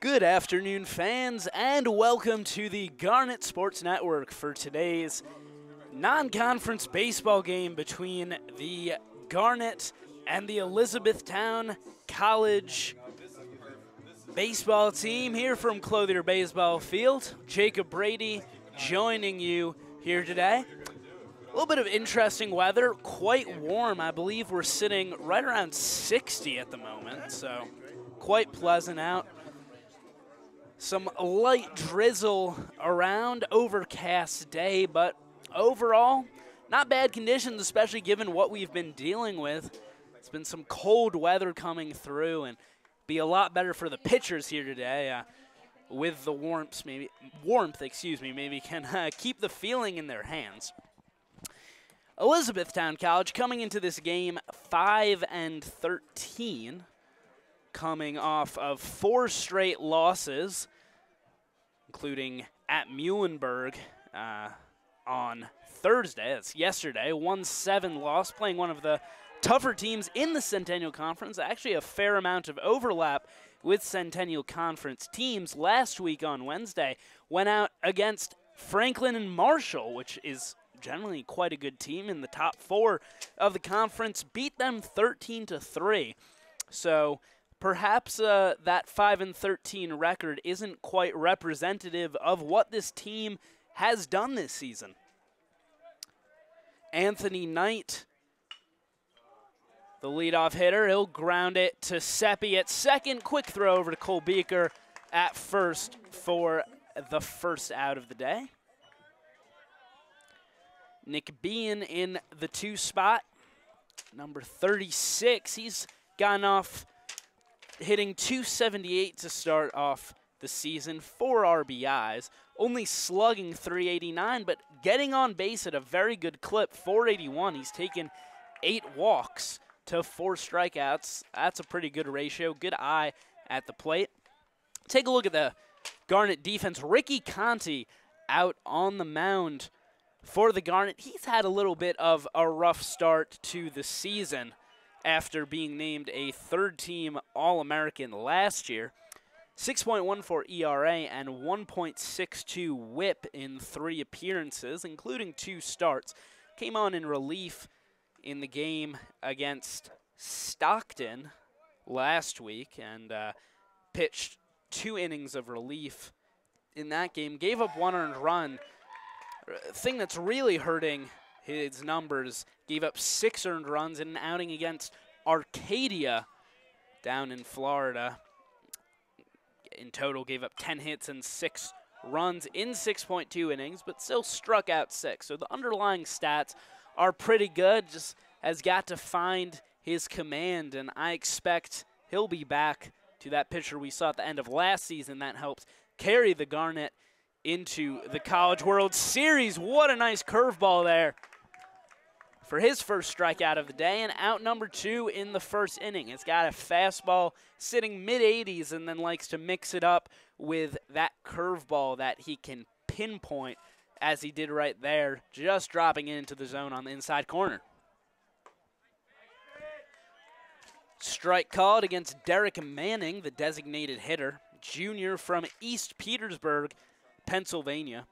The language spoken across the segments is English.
Good afternoon, fans, and welcome to the Garnet Sports Network for today's non-conference baseball game between the Garnet and the Elizabethtown College baseball team here from Clothier Baseball Field. Jacob Brady joining you here today. A little bit of interesting weather, quite warm. I believe we're sitting right around 60 at the moment, so quite pleasant out. Some light drizzle around, overcast day, but overall, not bad conditions, especially given what we've been dealing with. It's been some cold weather coming through, and be a lot better for the pitchers here today with the warmth, maybe can keep the feeling in their hands. Elizabethtown College coming into this game 5-13. Coming off of 4 straight losses, including at Muhlenberg on Thursday. That's yesterday. 1-7 loss, playing one of the tougher teams in the Centennial Conference. Actually, a fair amount of overlap with Centennial Conference teams. Last week on Wednesday, went out against Franklin and Marshall, which is generally quite a good team in the top 4 of the conference. Beat them 13-3. So perhaps that 5-13 record isn't quite representative of what this team has done this season. Anthony Knight, the leadoff hitter, he'll ground it to Seppi at second. Quick throw over to Cole Beaker at first for the first out of the day. Nick Bean in the 2 spot, number 36. He's gone off hitting .278 to start off the season, 4 RBIs, only slugging .389, but getting on base at a very good clip, .481. He's taken 8 walks to 4 strikeouts. That's a pretty good ratio. Good eye at the plate. Take a look at the Garnet defense. Ricky Conti out on the mound for the Garnet. He's had a little bit of a rough start to the season after being named a third-team All-American last year. 6.14 ERA and 1.62 WHIP in 3 appearances, including 2 starts. Came on in relief in the game against Stockton last week and pitched 2 innings of relief in that game. Gave up 1 earned run. Thing that's really hurting his numbers, gave up 6 earned runs in an outing against Arcadia down in Florida. In total, gave up 10 hits and 6 runs in 6.2 innings, but still struck out 6. So the underlying stats are pretty good, just has got to find his command, and I expect he'll be back to that pitcher we saw at the end of last season that helped carry the Garnet into the College World Series. What a nice curveball there for his first strikeout of the day, and out number 2 in the first inning. It's got a fastball sitting mid-80s and then likes to mix it up with that curveball that he can pinpoint, as he did right there, just dropping into the zone on the inside corner. Strike called against Derek Manning, the designated hitter, junior from East Petersburg, Pennsylvania.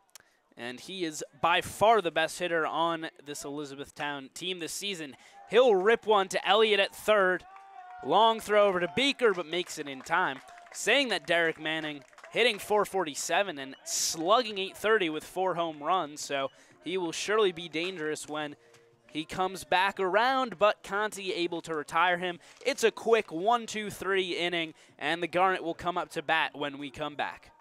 And he is by far the best hitter on this Elizabethtown team this season. He'll rip one to Elliott at third. Long throw over to Beaker, but makes it in time. Saying that Derek Manning hitting .447 and slugging .830 with 4 home runs, so he will surely be dangerous when he comes back around, but Conti able to retire him. It's a quick 1-2-3 inning, and the Garnet will come up to bat when we come back.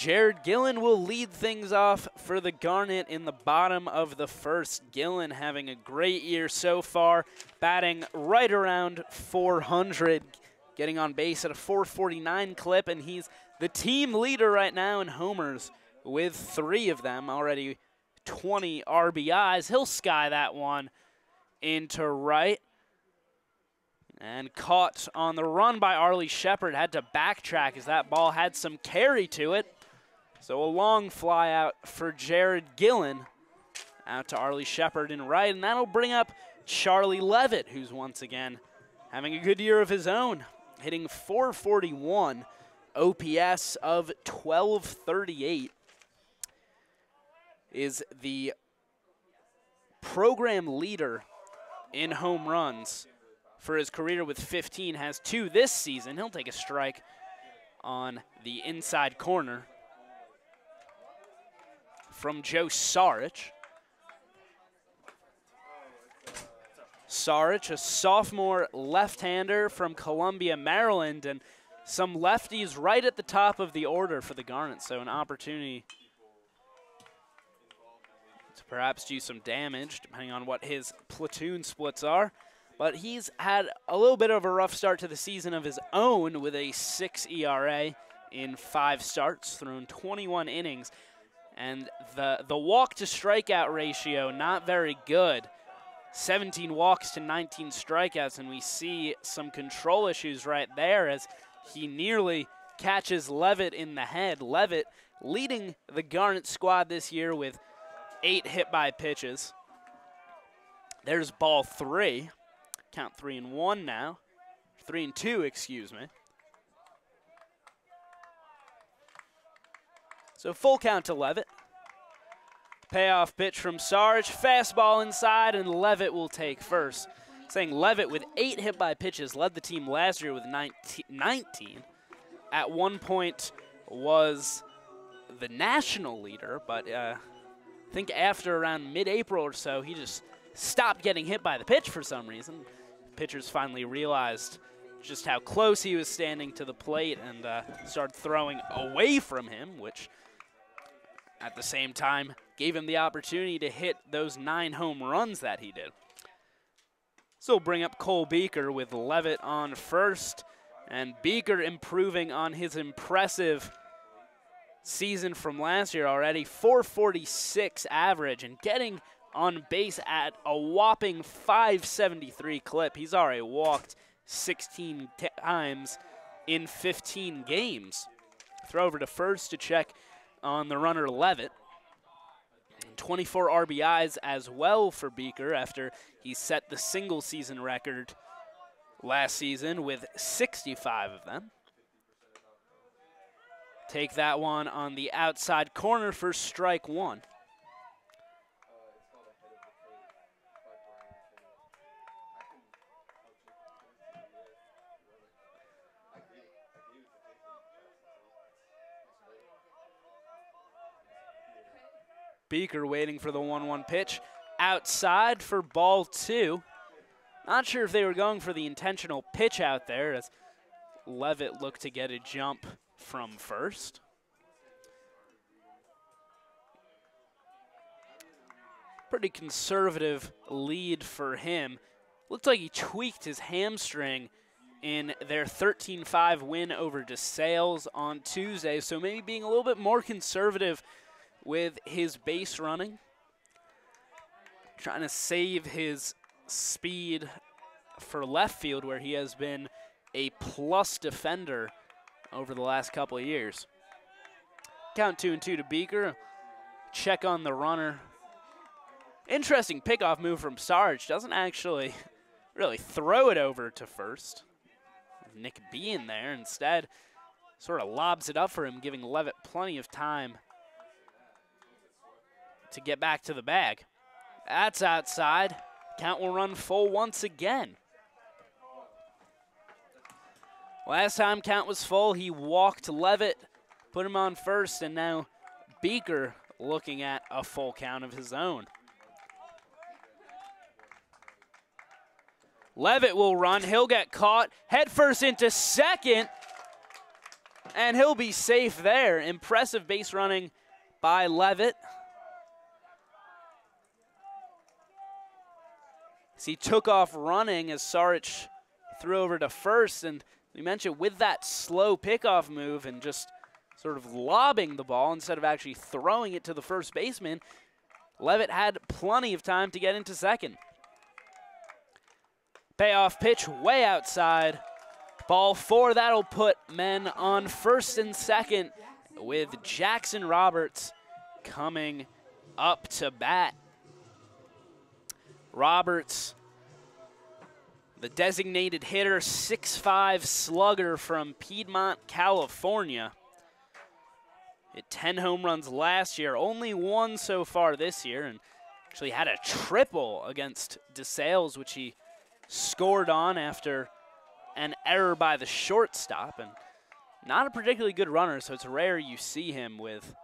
Jared Gillen will lead things off for the Garnet in the bottom of the first. Gillen having a great year so far, batting right around 400, getting on base at a 449 clip, and he's the team leader right now in homers with 3 of them, already 20 RBIs. He'll sky that one into right. And caught on the run by Arlie Shepard, had to backtrack as that ball had some carry to it. So a long fly out for Jared Gillen, out to Arlie Shepard in right, and that'll bring up Charlie Levitt, who's once again having a good year of his own, hitting 441, OPS of 1238, is the program leader in home runs for his career with 15, has 2 this season. He'll take a strike on the inside corner from Joe Sarich. Sarich, a sophomore left-hander from Columbia, Maryland, and some lefties right at the top of the order for the Garnet, so an opportunity to perhaps do some damage, depending on what his platoon splits are. But he's had a little bit of a rough start to the season of his own with a 6 ERA in 5 starts, thrown 21 innings. And the walk-to-strikeout ratio, not very good. 17 walks to 19 strikeouts, and we see some control issues right there as he nearly catches Levitt in the head. Levitt leading the Garnet squad this year with 8 hit-by pitches. There's ball 3. Count 3-1 now. 3-2, excuse me. So full count to Levitt. Payoff pitch from Sarge. Fastball inside, and Levitt will take first. Saying Levitt with 8 hit-by pitches led the team last year with 19. At one point was the national leader, but I think after around mid-April or so, he just stopped getting hit by the pitch for some reason. Pitchers finally realized just how close he was standing to the plate and started throwing away from him, which at the same time gave him the opportunity to hit those 9 home runs that he did. So we'll bring up Cole Beaker with Levitt on first, and Beaker improving on his impressive season from last year already, 446 average, and getting on base at a whopping 573 clip. He's already walked 16 times in 15 games. Throw over to first to check on the runner Levitt. 24 RBIs as well for Beaker after he set the single season record last season with 65 of them. Take that one on the outside corner for strike 1. Beaker waiting for the 1-1 pitch. Outside for ball 2. Not sure if they were going for the intentional pitch out there as Levitt looked to get a jump from first. Pretty conservative lead for him. Looked like he tweaked his hamstring in their 13-5 win over DeSales on Tuesday, so maybe being a little bit more conservative with his base running, trying to save his speed for left field where he has been a plus defender over the last couple of years. Count 2-2 to Beaker. Check on the runner. Interesting pickoff move from Sarge. Doesn't actually really throw it over to first. Nick B in there. Instead, sort of lobs it up for him, giving Levitt plenty of time to get back to the bag. That's outside. Count will run full once again. Last time count was full, he walked Levitt, put him on first, and now Beaker looking at a full count of his own. Levitt will run. He'll get caught. Head first into second. And he'll be safe there. Impressive base running by Levitt. As he took off running as Saric threw over to first, and we mentioned with that slow pickoff move and just sort of lobbing the ball instead of actually throwing it to the first baseman, Levitt had plenty of time to get into second. Payoff pitch way outside. Ball 4, that'll put men on first and second with Jackson Roberts coming up to bat. Roberts, the designated hitter, 6'5" slugger from Piedmont, California. Hit 10 home runs last year, only 1 so far this year, and actually had a triple against DeSales, which he scored on after an error by the shortstop. And not a particularly good runner, so it's rare you see him with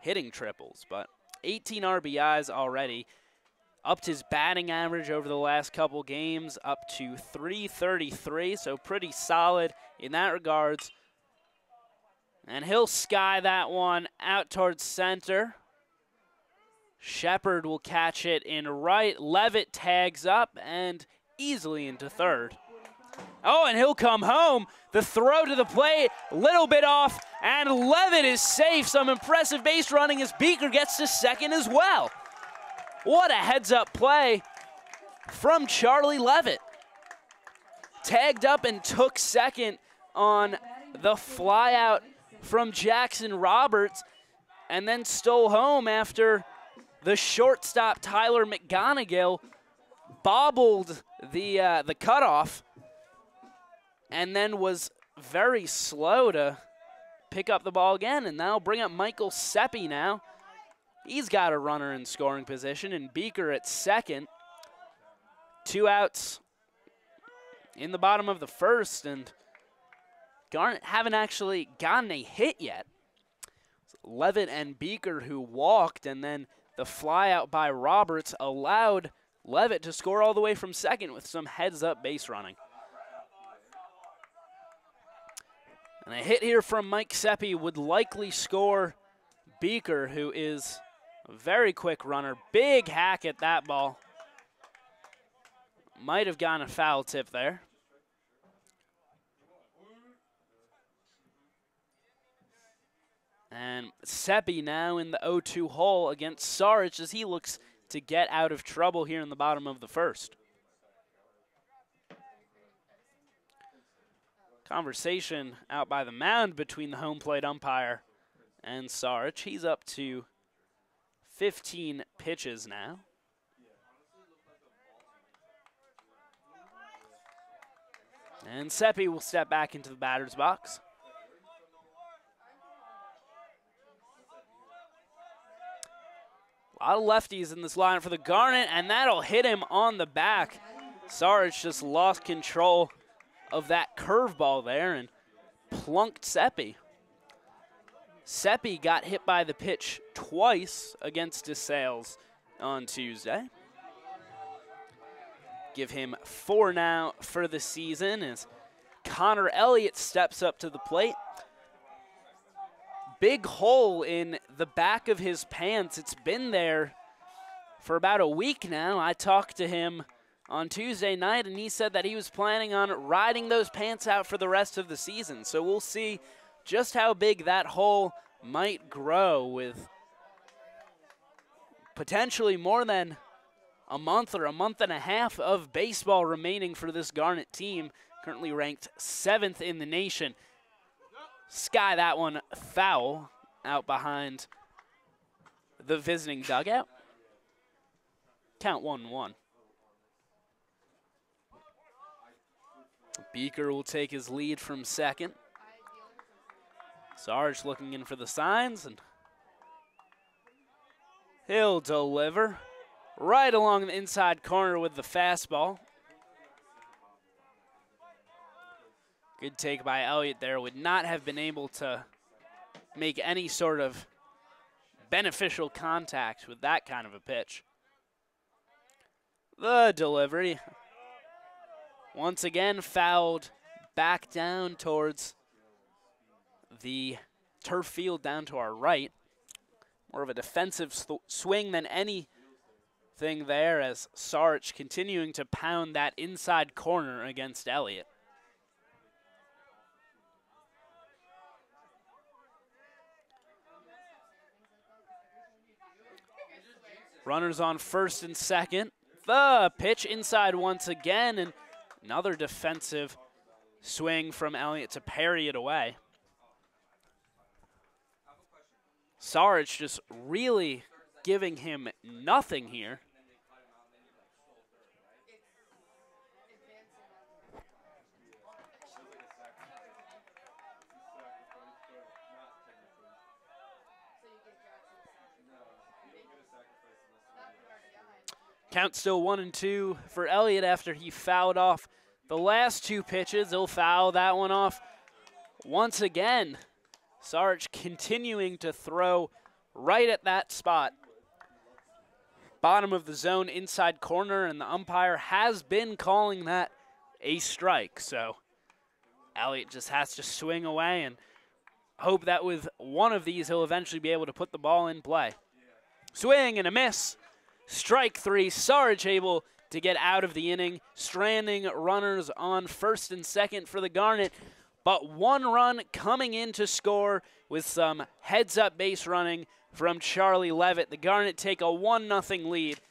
hitting triples, but 18 RBIs already. Upped his batting average over the last couple games up to .333, so pretty solid in that regards. And he'll sky that one out towards center. Shepard will catch it in right. Levitt tags up and easily into third. Oh, and he'll come home. The throw to the plate, little bit off, and Levitt is safe. Some impressive base running as Beaker gets to second as well. What a heads-up play from Charlie Levitt. Tagged up and took second on the flyout from Jackson Roberts, and then stole home after the shortstop Tyler McGonigal bobbled the cutoff and then was very slow to pick up the ball again. And now bring up Michael Seppi now. He's got a runner in scoring position, and Beaker at second. 2 outs in the bottom of the first, and Garnet haven't actually gotten a hit yet. It's Levitt and Beaker who walked, and then the flyout by Roberts allowed Levitt to score all the way from second with some heads-up base running. And a hit here from Mike Seppi would likely score Beaker, who is a very quick runner. Big hack at that ball. Might have gotten a foul tip there. And Seppi now in the 0-2 hole against Saric as he looks to get out of trouble here in the bottom of the first. Conversation out by the mound between the home plate umpire and Saric. He's up to 15 pitches now. And Seppi will step back into the batter's box. A lot of lefties in this lineup for the Garnet, and that'll hit him on the back. Saric just lost control of that curveball there and plunked Seppi. Seppi got hit by the pitch twice against DeSales on Tuesday. Give him 4 now for the season as Connor Elliott steps up to the plate. Big hole in the back of his pants. It's been there for about a week now. I talked to him on Tuesday night, and he said that he was planning on riding those pants out for the rest of the season. So we'll see just how big that hole might grow with potentially more than a month or a month and a half of baseball remaining for this Garnet team, currently ranked 7th in the nation. Sky that one foul out behind the visiting dugout. Count 1-1. Beaker will take his lead from second. Sarge looking in for the signs, and he'll deliver right along the inside corner with the fastball. Good take by Elliott there. Would not have been able to make any sort of beneficial contact with that kind of a pitch. The delivery. Once again fouled back down towards the turf field down to our right. More of a defensive swing than anything there, as Sarch continuing to pound that inside corner against Elliott. Runners on first and second. The pitch inside once again, and another defensive swing from Elliott to parry it away. Sarge just really giving him nothing here. Count still 1-2 for Elliott after he fouled off the last two pitches. He'll foul that one off once again. Sarge continuing to throw right at that spot. Bottom of the zone, inside corner, and the umpire has been calling that a strike. So Elliott just has to swing away and hope that with one of these he'll eventually be able to put the ball in play. Swing and a miss. Strike three. Sarge able to get out of the inning, stranding runners on first and second for the Garnet. But one run coming in to score with some heads-up base running from Charlie Levitt. The Garnet take a 1-0 lead.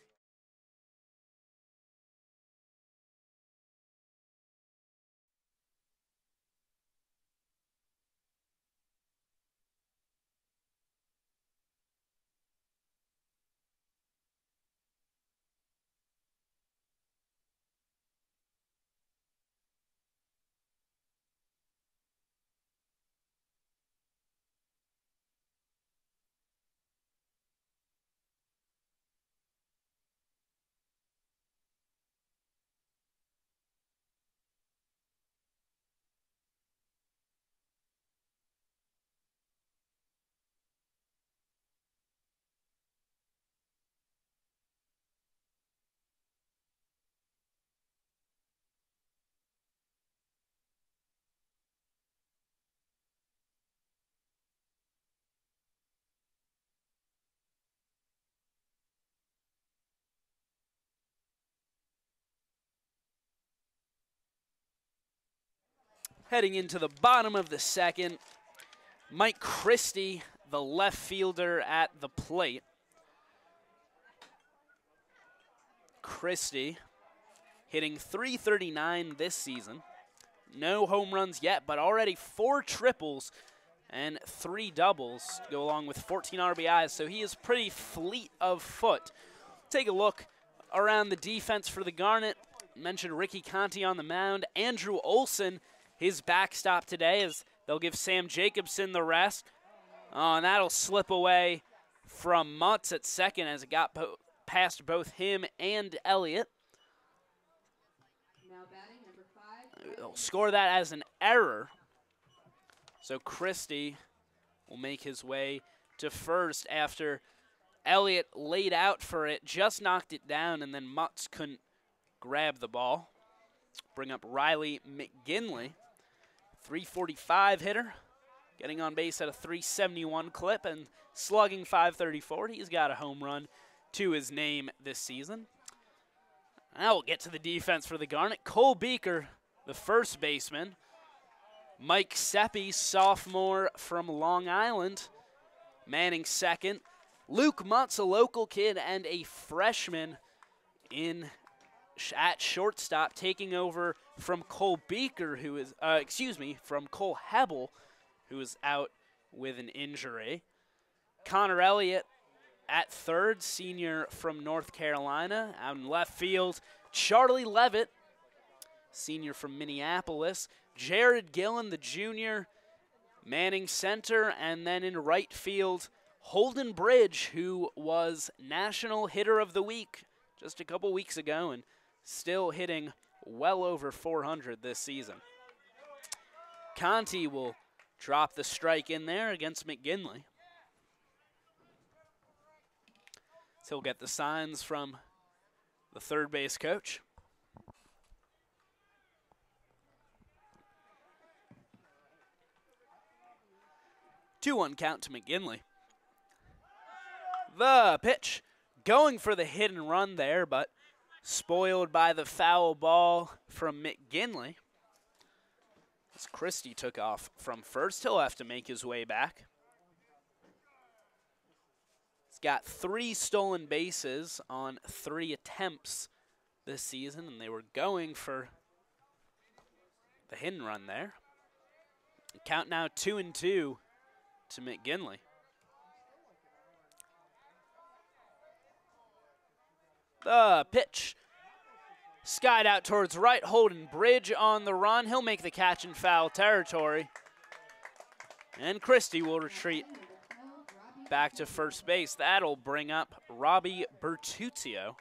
Heading into the bottom of the second, Mike Christie, the left fielder at the plate. Christie hitting .339 this season. No home runs yet, but already 4 triples and 3 doubles to go along with 14 RBIs, so he is pretty fleet of foot. Take a look around the defense for the Garnet. Mentioned Ricky Conti on the mound. Andrew Olson, his backstop today, as they'll give Sam Jacobson the rest. Oh, and that'll slip away from Mutz at second as it got past both him and Elliott. Now batting number 5. They'll score that as an error. So Christie will make his way to first after Elliott laid out for it, just knocked it down, and then Mutz couldn't grab the ball. Bring up Riley McGinley. .345 hitter, getting on base at a .371 clip and slugging .534. He's got a home run to his name this season. Now we'll get to the defense for the Garnet. Cole Beaker, the first baseman. Mike Seppi, sophomore from Long Island, manning second. Luke Mutz, a local kid and a freshman at shortstop, taking over from Cole Beaker, who is, from Cole Hebel, who is out with an injury. Connor Elliott at third, senior from North Carolina. Out in left field, Charlie Levitt, senior from Minneapolis. Jared Gillen, the junior, manning center. And then in right field, Holden Bridge, who was National Hitter of the Week just a couple weeks ago and still hitting well over 400 this season. Conti will drop the strike in there against McGinley. So he'll get the signs from the third base coach. 2-1 count to McGinley. The pitch, going for the hit and run there, but spoiled by the foul ball from McGinley. As Christie took off from first, he'll have to make his way back. He's got 3 stolen bases on 3 attempts this season, and they were going for the hit and run there. Count now 2-2 to McGinley. The pitch, skied out towards right, Holden Bridge on the run. He'll make the catch in foul territory. And Christie will retreat back to first base. That'll bring up Robbie Bertuzio.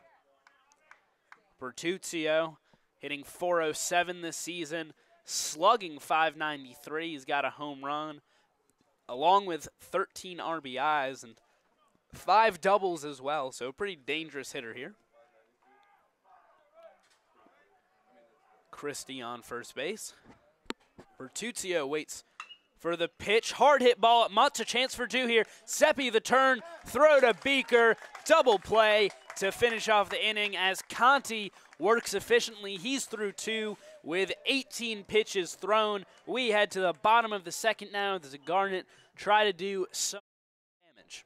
Bertuzio hitting .407 this season, slugging .593. He's got a home run, along with 13 RBIs and 5 doubles as well, so a pretty dangerous hitter here. Christie on first base. Bertuzio waits for the pitch. Hard hit ball at Mutz. A chance for 2 here. Seppi the turn. Throw to Beaker. Double play to finish off the inning as Conti works efficiently. He's through 2 with 18 pitches thrown. We head to the bottom of the second now as the Garnet try to do some damage.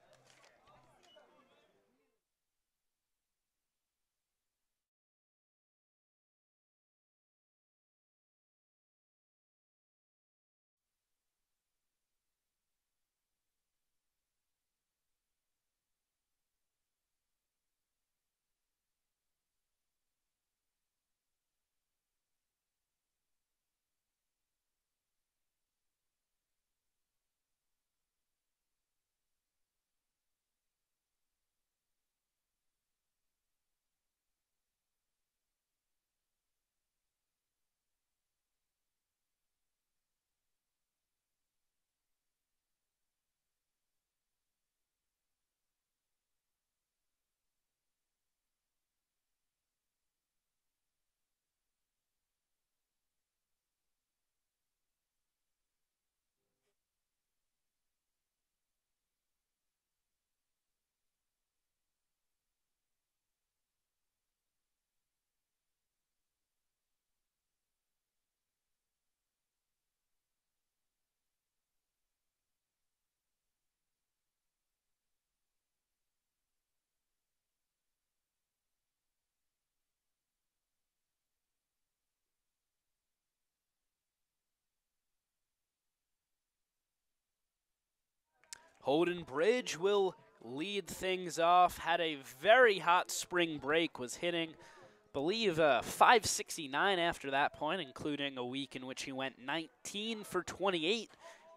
Holden Bridge will lead things off. Had a very hot spring break, was hitting, I believe, .569 after that point, including a week in which he went 19 for 28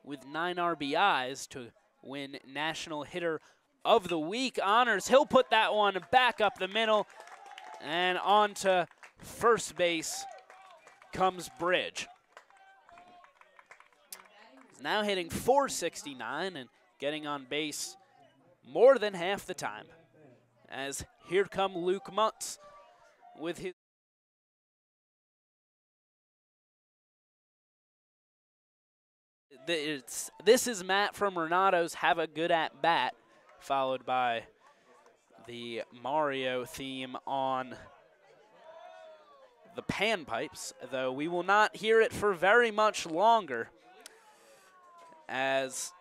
with 9 RBIs to win National Hitter of the Week honors. He'll put that one back up the middle, and on to first base comes Bridge. He's now hitting .469 and getting on base more than half the time. As here come Luke Mutz with his this is Matt from Renato's Have a Good At Bat, followed by the Mario theme on the panpipes, though we will not hear it for very much longer as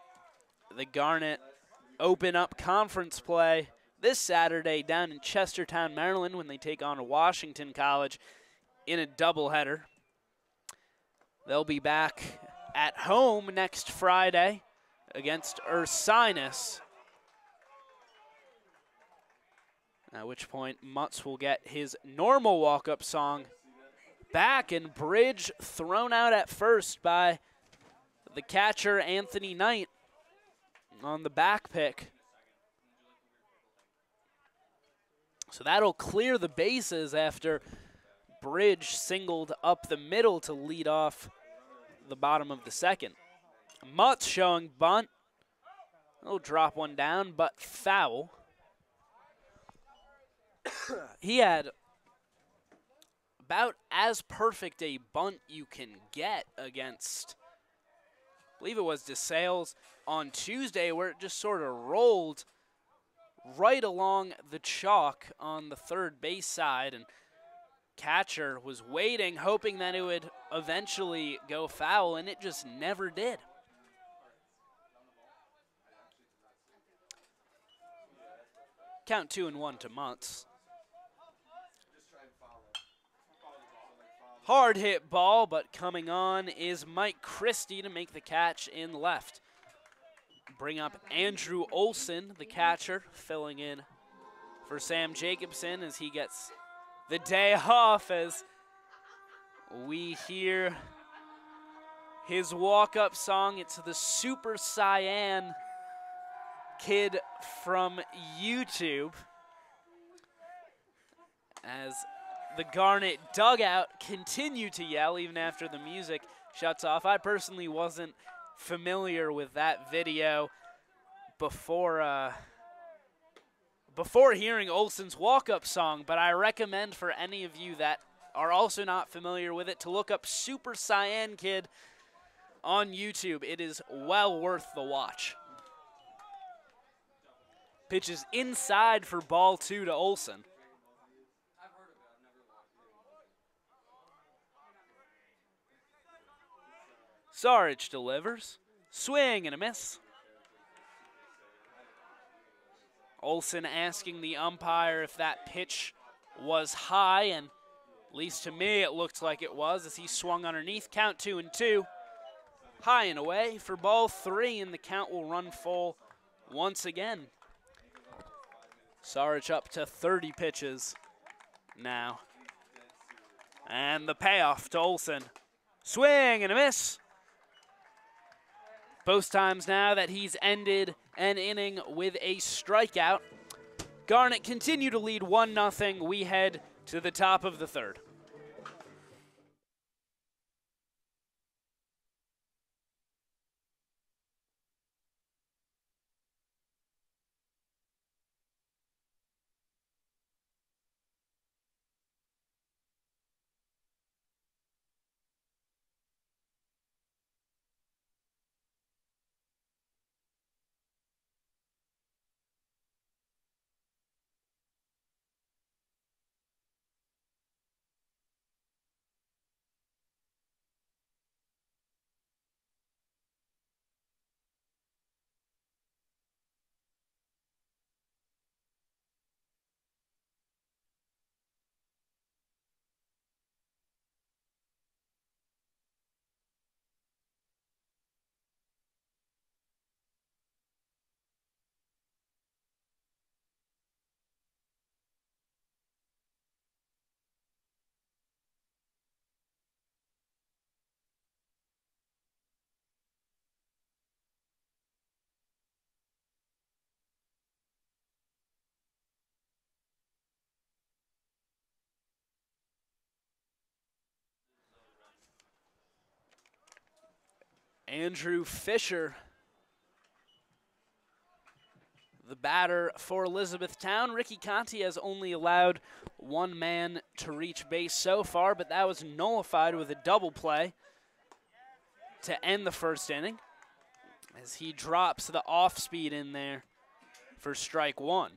the Garnet open up conference play this Saturday down in Chestertown, Maryland, when they take on Washington College in a doubleheader. They'll be back at home next Friday against Ursinus, at which point Mutz will get his normal walk-up song back, and Bridge thrown out at first by the catcher Anthony Knight on the back pick. So that'll clear the bases after Bridge singled up the middle to lead off the bottom of the second. Mutz showing bunt. He'll drop one down, but foul. He had about as perfect a bunt you can get against, I believe it was DeSales. on Tuesday, where it just sort of rolled right along the chalk on the third base side, and catcher was waiting, hoping that it would eventually go foul, and it just never did. Count 2-1 to Muntz. Hard hit ball, but coming on is Mike Christie to make the catch in left. Bring up Andrew Olson, the catcher, filling in for Sam Jacobson as he gets the day off, as we hear his walk-up song. It's the Super Cyan Kid from YouTube, as the Garnet dugout continue to yell even after the music shuts off. I personally wasn't familiar with that video before hearing Olson's walk-up song, but I recommend for any of you that are also not familiar with it to look up Super Cyan Kid on YouTube. It is well worth the watch. Pitches inside for ball 2 to Olson. Sarich delivers. Swing and a miss. Olson asking the umpire if that pitch was high, and at least to me it looked like it was as he swung underneath. Count 2-2. High and away for ball 3, and the count will run full once again. Sarich up to 30 pitches now. And the payoff to Olson. Swing and a miss. Both times now that he's ended an inning with a strikeout. Garnet continue to lead 1-0. We head to the top of the third. Andrew Fisher, the batter for Elizabethtown. Ricky Conti has only allowed one man to reach base so far, but that was nullified with a double play to end the first inning as he drops the off-speed in there for strike 1.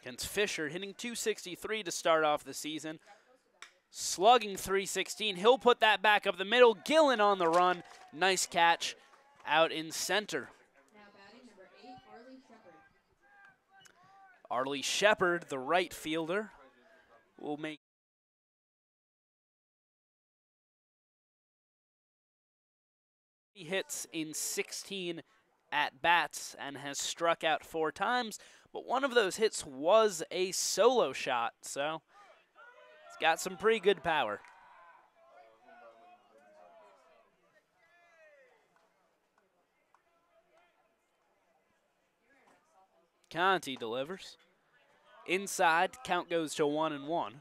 Against Fisher, hitting .263 to start off the season. Slugging .316. He'll put that back up the middle. Gillen on the run. Nice catch out in center. Now batting number 8, Arlie Shepard. Arlie Shepard, the right fielder, will make hits in 16 at-bats and has struck out 4 times, but one of those hits was a solo shot, so it's got some pretty good power. Conti delivers. Inside, count goes to 1-1.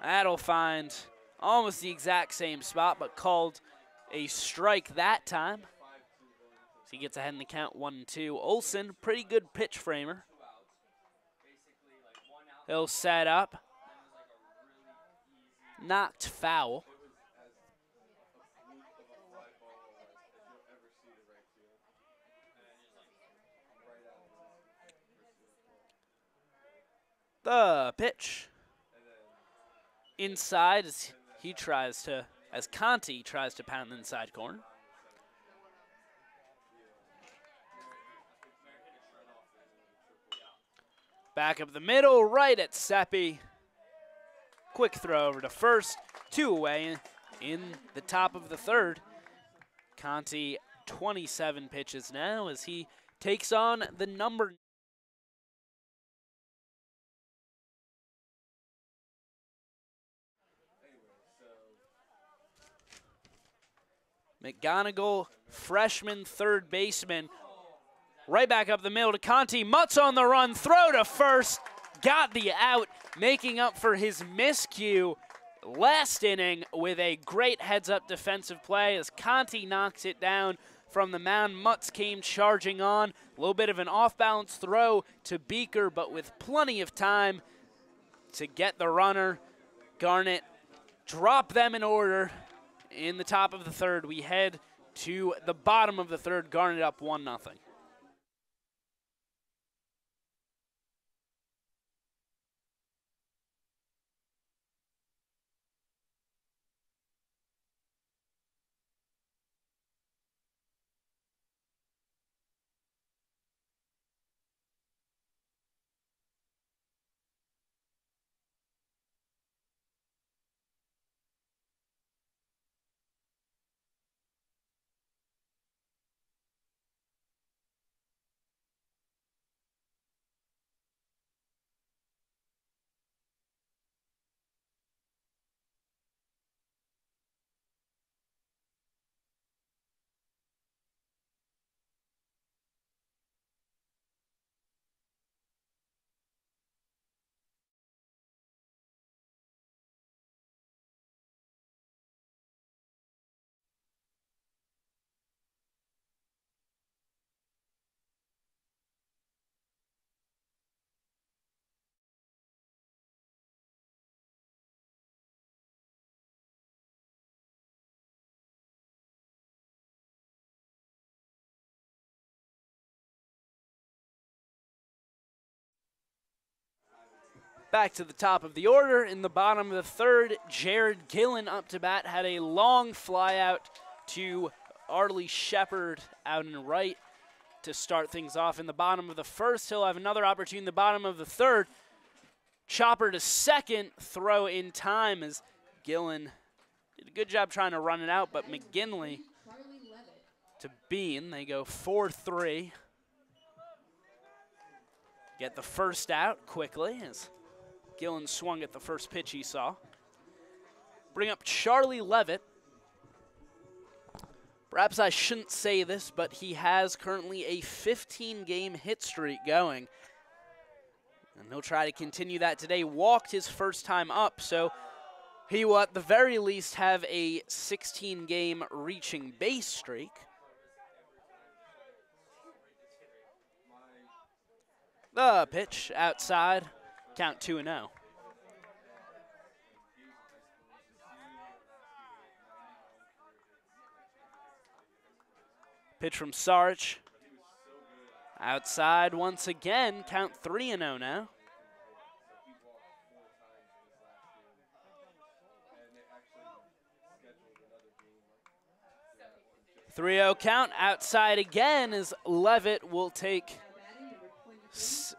That'll find almost the exact same spot, but called a strike that time. So he gets ahead in the count 1-2. Olson, pretty good pitch framer. He'll set up. Knocked foul. The pitch. Inside as he tries to, as Conti tries to pound the inside corner. Back up the middle, right at Seppi. Quick throw over to first. 2 away in the top of the third. Conti 27 pitches now as he takes on the number. McGonigal, freshman third baseman. Right back up the middle to Conti. Mutz on the run, throw to first. Got the out, making up for his miscue last inning with a great heads-up defensive play as Conti knocks it down from the mound. Mutz came charging on. A little bit of an off-balance throw to Beaker, but with plenty of time to get the runner. Garnett drop them in order. In the top of the third, we head to the bottom of the third. Garnett up 1-0. Back to the top of the order. In the bottom of the third, Jared Gillen up to bat. Had a long fly out to Arlie Shepard out in right to start things off. In the bottom of the first, he'll have another opportunity in the bottom of the third. Chopper to second, throw in time as Gillen did a good job trying to run it out, but McGinley to Bean. They go 4-3. Get the first out quickly as Gillen swung at the first pitch he saw. Bring up Charlie Levitt. Perhaps I shouldn't say this, but he has currently a 15-game hit streak going. And he'll try to continue that today. Walked his first time up, so he will at the very least have a 16-game reaching base streak. The pitch outside. Count 2-0. Pitch from Sarch. Outside once again. Count 3-0 now. 3-0 count. Outside again as Levitt will take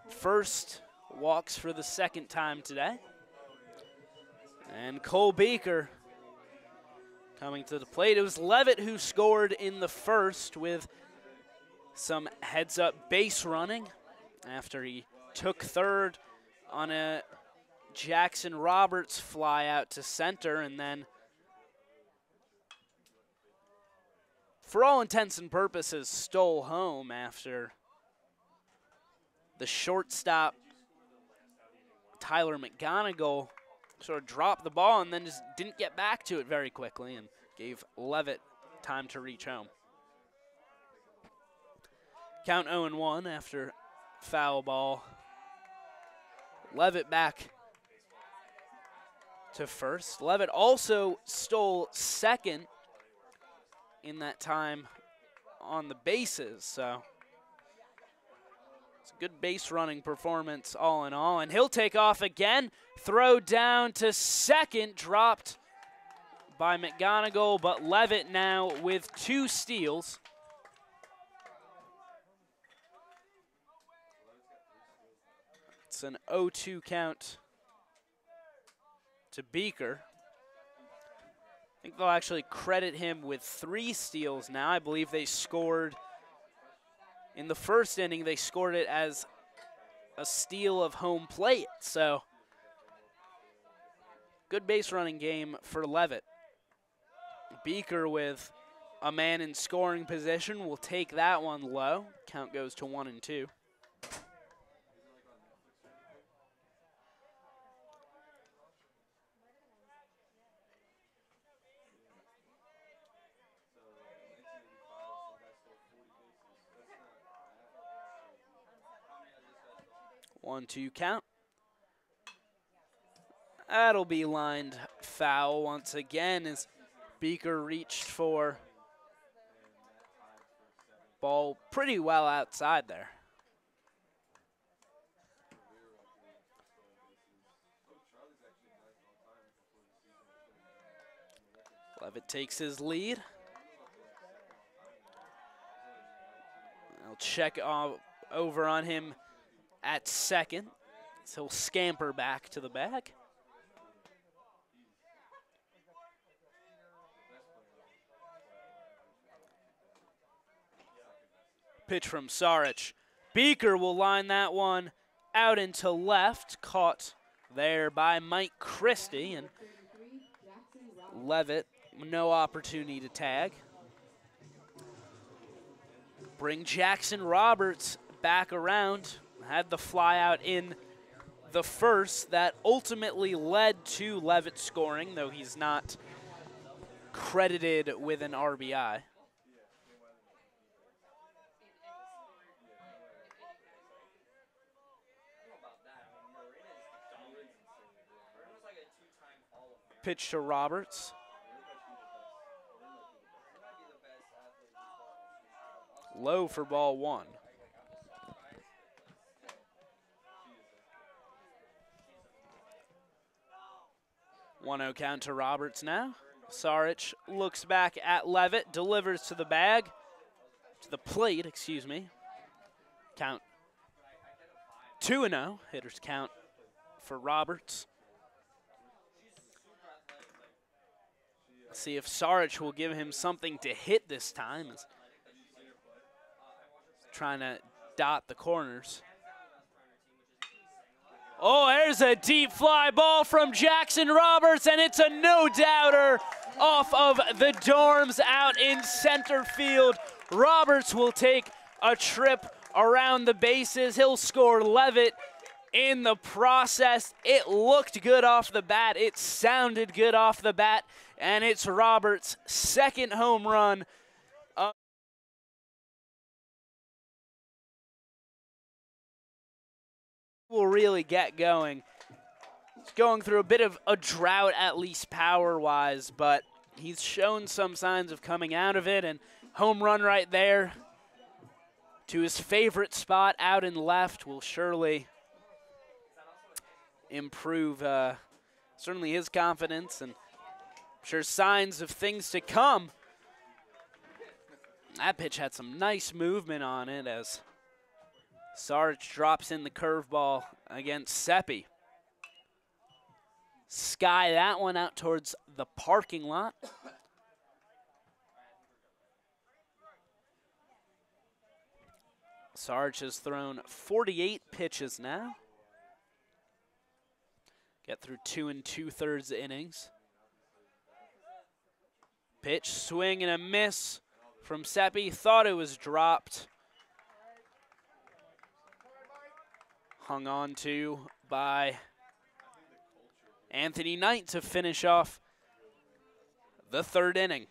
first walks for the second time today. And Cole Beaker coming to the plate. It was Levitt who scored in the first with some heads-up base running after he took third on a Jackson Roberts fly out to center, and then for all intents and purposes stole home after the shortstop Tyler McGonigal sort of dropped the ball and then just didn't get back to it very quickly and gave Levitt time to reach home. Count 0-1 after foul ball Levitt back to first. Levitt also stole second in that time on the bases, so it's a good base running performance all in all. And he'll take off again. Throw down to second, dropped by McGonigal, but Levitt now with 2 steals. It's an 0-2 count to Beaker. I think they'll actually credit him with 3 steals now. I believe they scored in the first inning, they scored it as a steal of home plate. So good base running game for Levitt. Beaker with a man in scoring position will take that one low. Count goes to 1-2. One-two count. That'll be lined foul once again as Beaker reached for ball pretty well outside there. Levitt takes his lead. I'll check over on him at second, so he'll scamper back to the bag. Pitch from Saric. Beaker will line that one out into left, caught there by Mike Christie, and Levitt, no opportunity to tag. Bring Jackson Roberts back around. Had the fly out in the first that ultimately led to Levitt scoring, though he's not credited with an RBI. Pitch to Roberts. Low for ball 1. 1-0 count to Roberts now. Saric looks back at Levitt, delivers to the bag, to the plate, excuse me. Count 2-0, hitters count for Roberts. Let's see if Saric will give him something to hit this time. He's trying to dot the corners. Oh, there's a deep fly ball from Jackson Roberts, and it's a no-doubter off of the dorms out in center field. Roberts will take a trip around the bases. He'll score Levitt in the process. It looked good off the bat. It sounded good off the bat, and it's Roberts' second home run. Will really get going. He's going through a bit of a drought, at least power-wise, but he's shown some signs of coming out of it, and home run right there to his favorite spot out in left will surely improve certainly his confidence, and I'm sure signs of things to come. That pitch had some nice movement on it as Saric drops in the curveball against Seppi. Sky that one out towards the parking lot. Saric has thrown 48 pitches now. Get through 2 2/3 innings. Pitch, swing, and a miss from Seppi. Thought it was dropped. Hung on to by Anthony Knight to finish off the 3rd inning.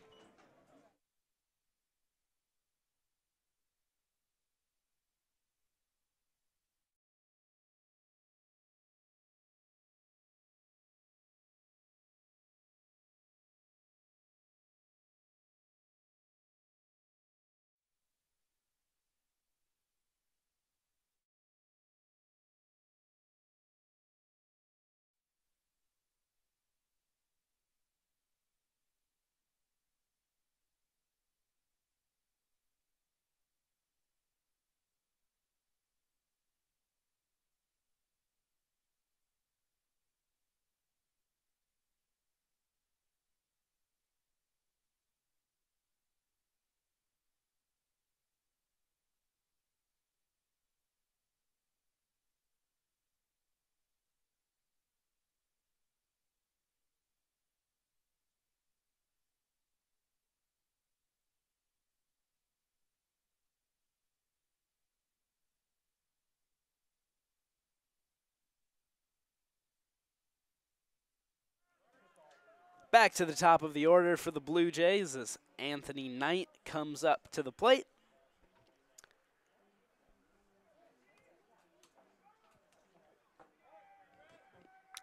Back to the top of the order for the Blue Jays as Anthony Knight comes up to the plate.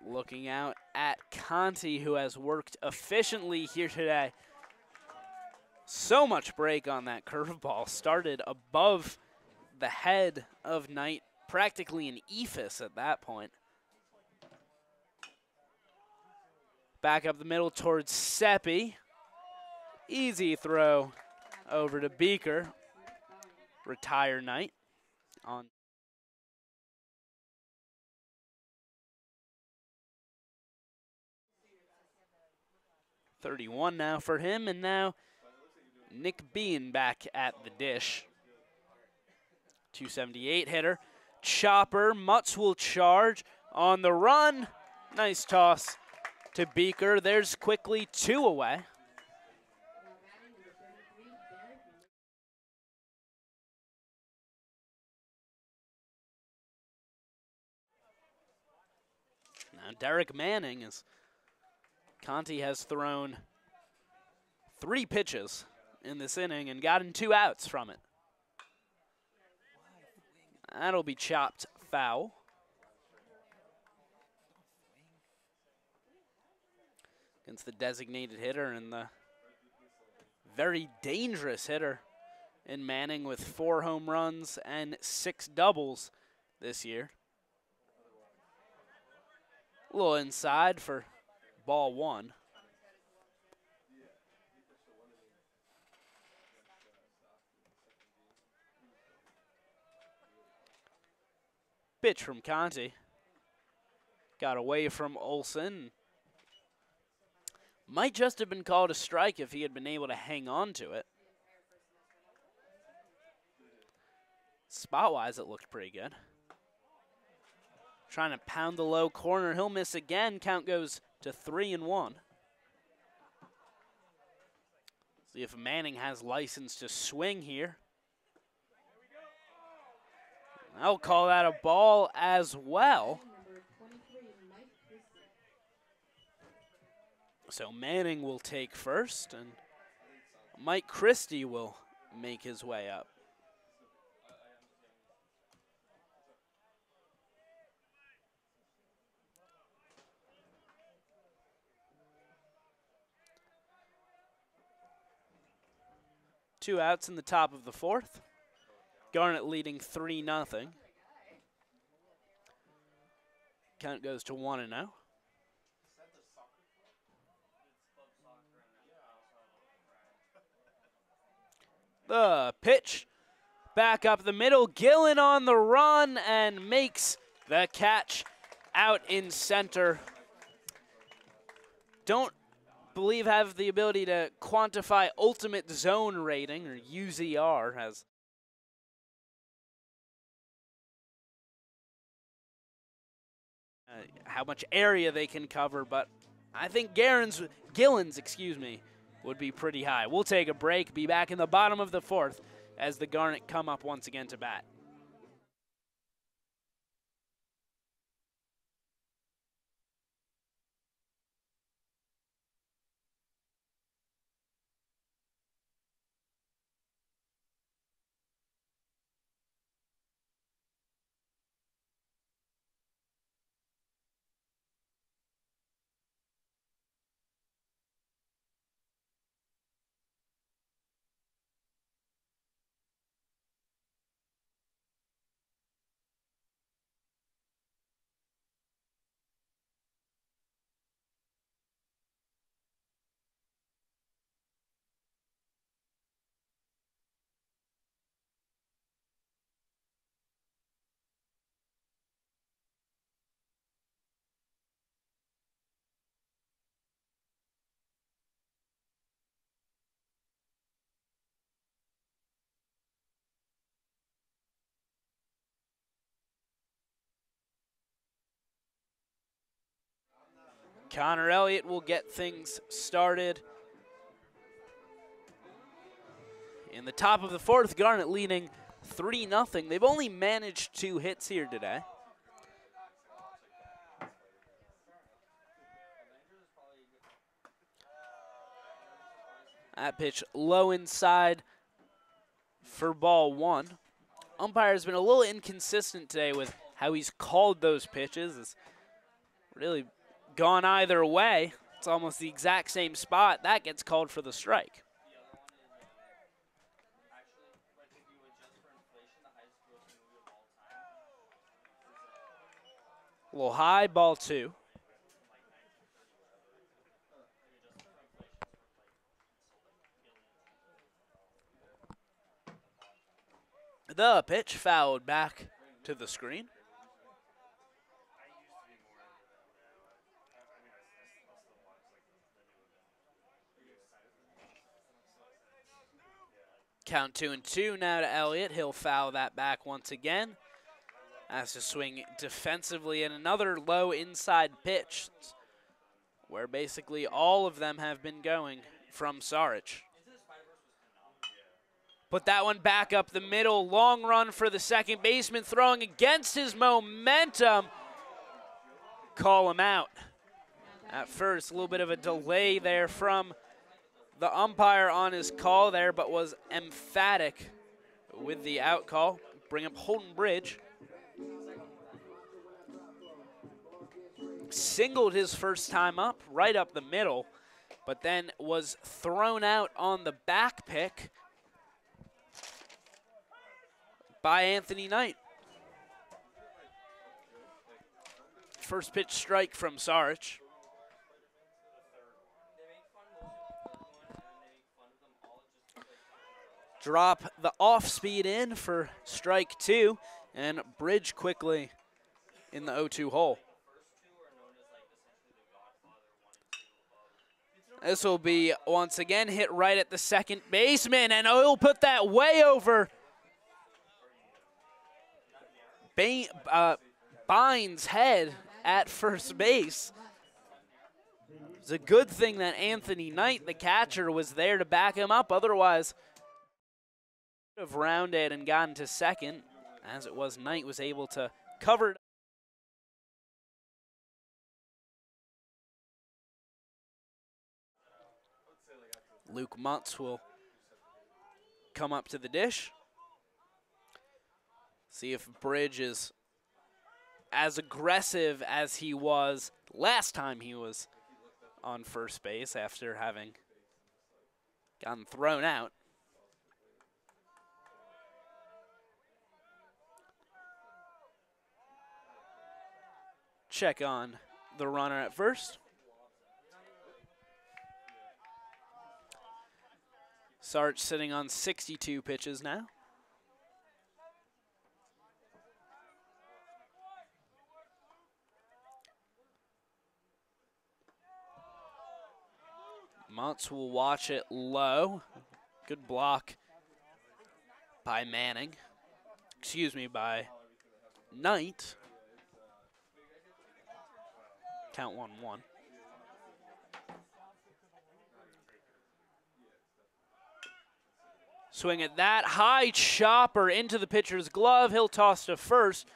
Looking out at Conti, who has worked efficiently here today. So much break on that curveball. Started above the head of Knight, practically an ephus at that point. Back up the middle towards Seppi. Easy throw over to Beaker. Retire Knight on. .31 now for him, and now Nick Bean back at the dish. 278 hitter. Chopper, Mutz will charge on the run. Nice toss to Beaker. There's quickly 2 away. Now Derek Manning, as Conti has thrown 3 pitches in this inning and gotten 2 outs from it. That'll be chopped foul. Against the designated hitter and the very dangerous hitter in Manning with 4 home runs and 6 doubles this year. A little inside for ball 1. Pitch from Conti. Got away from Olsen. Might just have been called a strike if he had been able to hang on to it. Spot-wise, it looked pretty good. Trying to pound the low corner. He'll miss again. Count goes to 3-1. See if Manning has license to swing here. I'll call that a ball as well. So Manning will take first, and Mike Christie will make his way up. Two outs in the top of the 4th. Garnet leading 3-0. Count goes to 1-0. The pitch. Back up the middle. Gillen on the run and makes the catch out in center. Don't believe have the ability to quantify ultimate zone rating, or UZR, as how much area they can cover, but I think Gillen's, would be pretty high. We'll take a break, be back in the bottom of the 4th as the Garnet come up once again to bat. Connor Elliott will get things started. In the top of the 4th, Garnet leading 3-0. They've only managed 2 hits here today. That pitch low inside for ball one. Umpire's been a little inconsistent today with how he's called those pitches. It's really gone either way. It's almost the exact same spot. That gets called for the strike. A little high, ball two. The pitch fouled back to the screen. Count 2-2 now to Elliott. He'll foul that back once again. Has to swing defensively in another low inside pitch, where basically all of them have been going from Sarich. Put that one back up the middle. Long run for the second baseman, throwing against his momentum. Call him out. At first, a little bit of a delay there from the umpire on his call there, but was emphatic with the out call. Bring up Holton Bridge. Singled his first time up, right up the middle, but then was thrown out on the back pick by Anthony Knight. First pitch strike from Sarich. Drop the off speed in for strike two, and Bridge quickly in the 0-2 hole. This will be once again hit right at the second baseman, and he'll put that way over Bynes' head at first base. It's a good thing that Anthony Knight, the catcher, was there to back him up. Otherwise, would have rounded and gotten to second. As it was, Knight was able to cover it. Luke Mutz will come up to the dish. See if Bridge is as aggressive as he was last time he was on first base after having gotten thrown out. Check on the runner at first. Sarch sitting on 62 pitches now. Mutz will watch it low. Good block by Manning. Excuse me, by Knight. Count 1-1. Swing at that high chopper into the pitcher's glove. He'll toss to first,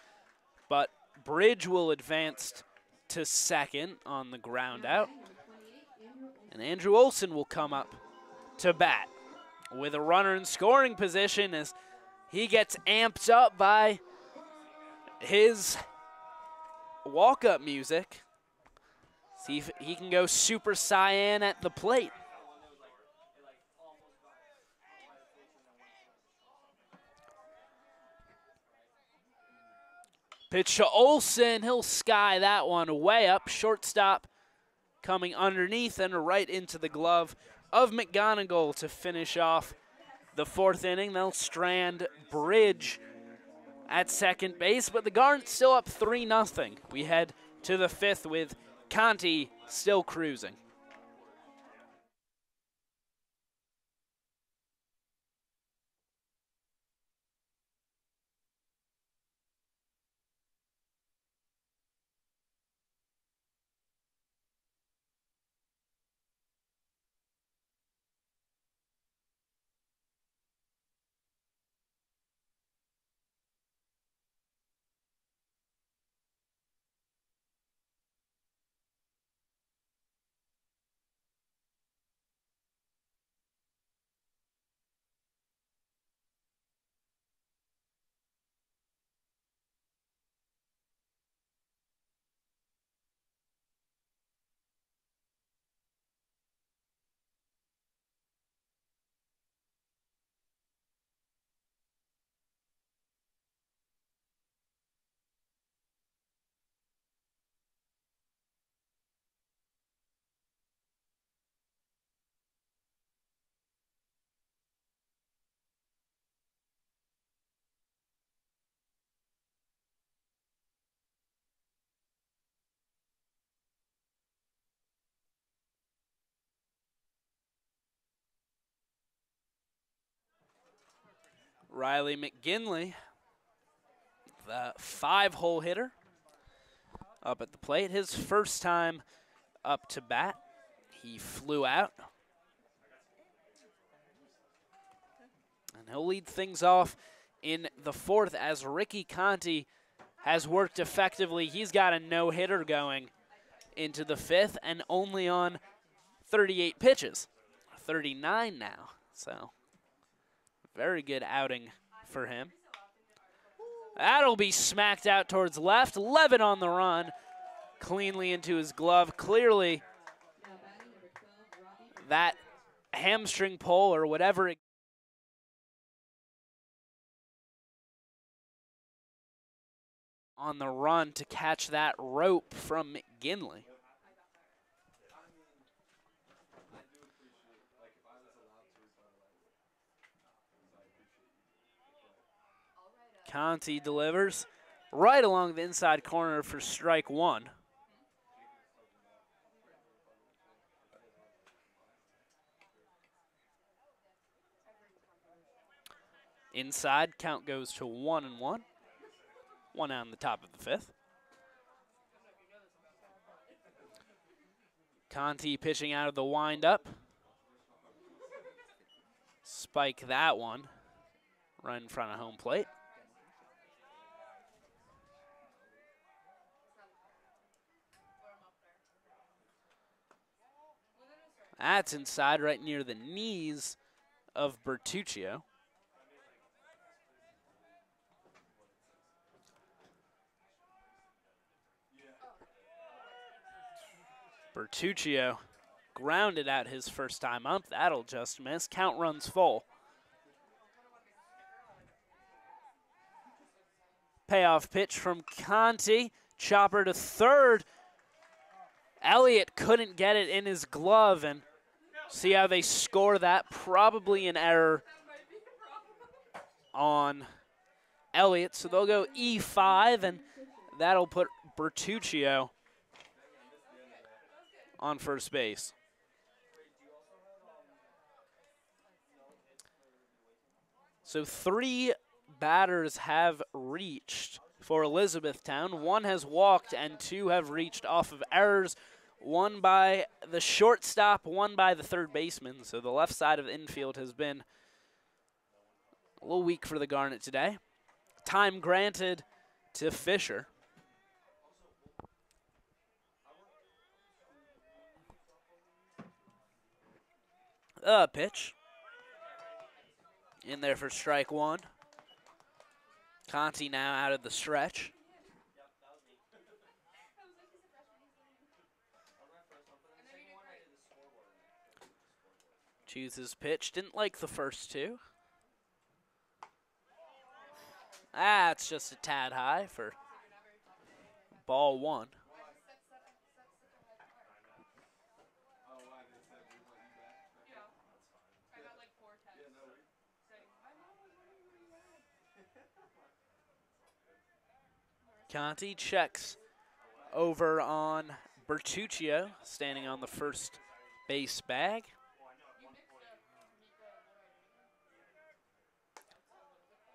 but Bridge will advance to second on the ground out. And Andrew Olson will come up to bat with a runner in scoring position as he gets amped up by his walk-up music. See if he can go Super Saiyan at the plate. Pitch to Olson. He'll sky that one way up. Shortstop coming underneath and right into the glove of McGonigal to finish off the fourth inning. They'll strand Bridge at second base, but the Garnets still up 3-0. We head to the fifth with Conti still cruising. Riley McGinley, the 5-hole hitter, up at the plate. His first time up to bat, he flew out. And he'll lead things off in the 4th as Ricky Conti has worked effectively. He's got a no-hitter going into the 5th and only on 38 pitches, 39 now. So very good outing for him. That'll be smacked out towards left. Levitt on the run, cleanly into his glove. Clearly that hamstring pull or whatever it on the run to catch that rope from McGinley. Conti delivers right along the inside corner for strike 1. Inside, count goes to 1-1. 1 out on the top of the 5th. Conti pitching out of the windup. Spike that one right in front of home plate. That's inside right near the knees of Bertuccio. Bertuccio grounded out his first time up. That'll just miss. Count runs full. Payoff pitch from Conti. Chopper to third. Elliott couldn't get it in his glove, and see how they score that. Probably an error on Elliott. So they'll go E5, and that'll put Bertuccio on first base. So 3 batters have reached for Elizabethtown. 1 has walked and 2 have reached off of errors. 1 by the shortstop, 1 by the third baseman. So the left side of the infield has been a little weak for the Garnet today. Time granted to Fisher. Pitch. In there for strike 1. Conti now out of the stretch. Chooses pitch. Didn't like the first 2. That's just a tad high for ball 1. Conti checks over on Bertuccio, standing on the first base bag.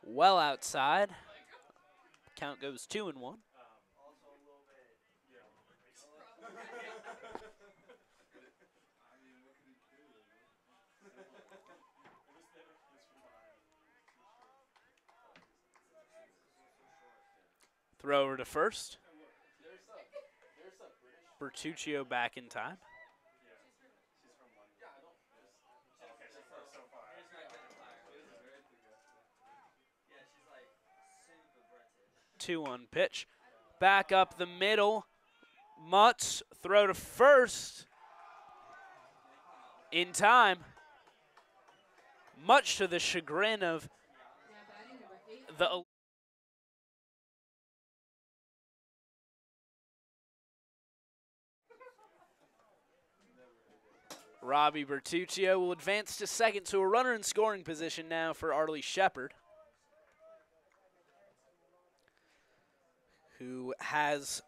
Well outside. Count goes 2-1. Throw over to first. Bertuccio back in time. 2-1 pitch. Back up the middle. Mutz, throw to first. In time. Much to the chagrin of the Robbie Bertuccio will advance to second, to a runner in scoring position now for Arlie Shepard, who has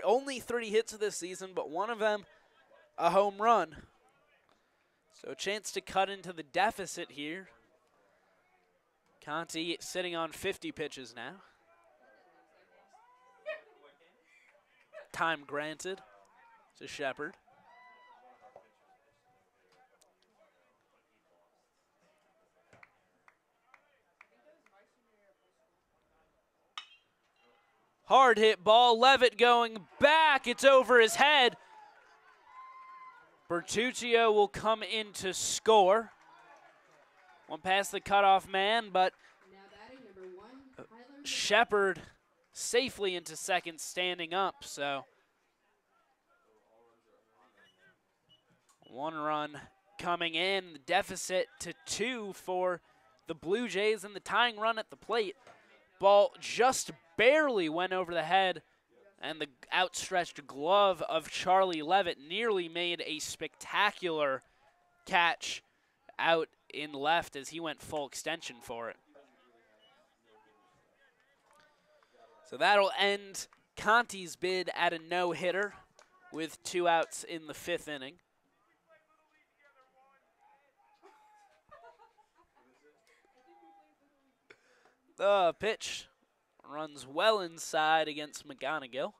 only 3 hits this season, but one of them a home run. So a chance to cut into the deficit here. Conti sitting on 50 pitches now. Time granted to Shepard. Hard hit ball, Levitt going back, it's over his head. Bertuccio will come in to score. One past the cutoff man, but Now batting number 1, Tyler Shepard safely into second, standing up, so 1 run coming in, the deficit to 2 for the Blue Jays, and the tying run at the plate. Ball just barely went over the head, and the outstretched glove of Charlie Levitt nearly made a spectacular catch out in left as he went full extension for it. So that'll end Conti's bid at a no-hitter with 2 outs in the 5th inning. The pitch runs well inside against McGonigal.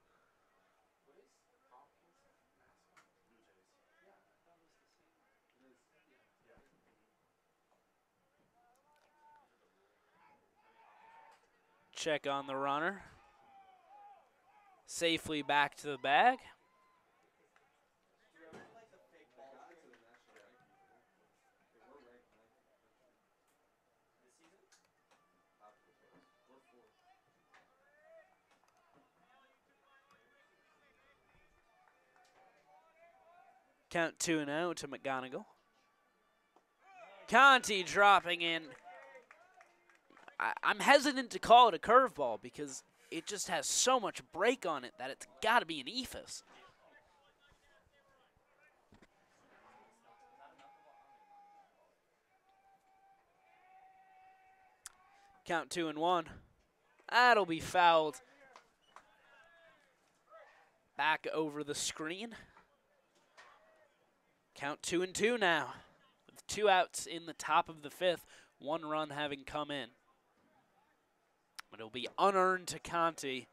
Check on the runner. Safely back to the bag. Count 2-0 to McGonigal. Conti dropping in. I'm hesitant to call it a curveball because it just has so much break on it that it's got to be an ephus. Count 2-1. That'll be fouled back over the screen. Count 2-2 now, with 2 outs in the top of the 5th, 1 run having come in. But it'll be unearned to Conti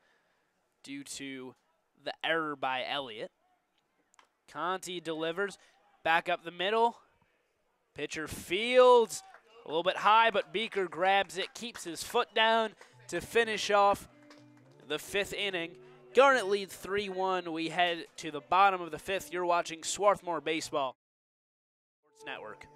due to the error by Elliott. Conti delivers back up the middle. Pitcher fields a little bit high, but Beaker grabs it, keeps his foot down to finish off the 5th inning. Garnet leads 3-1. We head to the bottom of the 5th. You're watching Swarthmore Baseball Sports Network.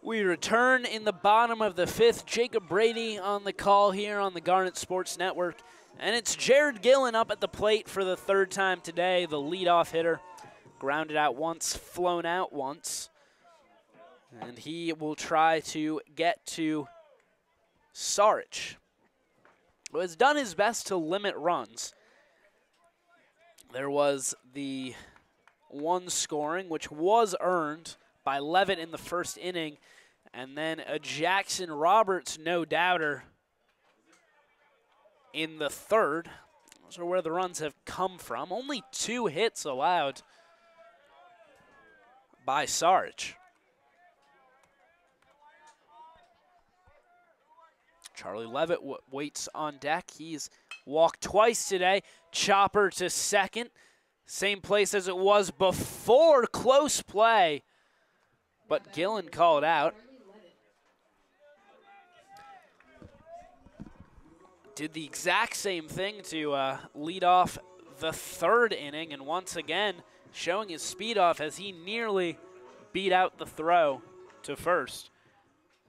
We return in the bottom of the 5th. Jacob Brady on the call here on the Garnet Sports Network. And it's Jared Gillen up at the plate for the 3rd time today, the leadoff hitter. Grounded out once, flown out once. And he will try to get to Sarich, who has done his best to limit runs. There was the 1 scoring, which was earned by Levitt in the 1st inning, and then a Jackson Roberts no-doubter in the 3rd. Those are where the runs have come from. Only 2 hits allowed by Sarge. Charlie Levitt waits on deck. He's walked twice today. Chopper to second. Same place as it was before. Close play. But Gillen called out. Did the exact same thing to lead off the 3rd inning. And once again, showing his speed off as he nearly beat out the throw to first.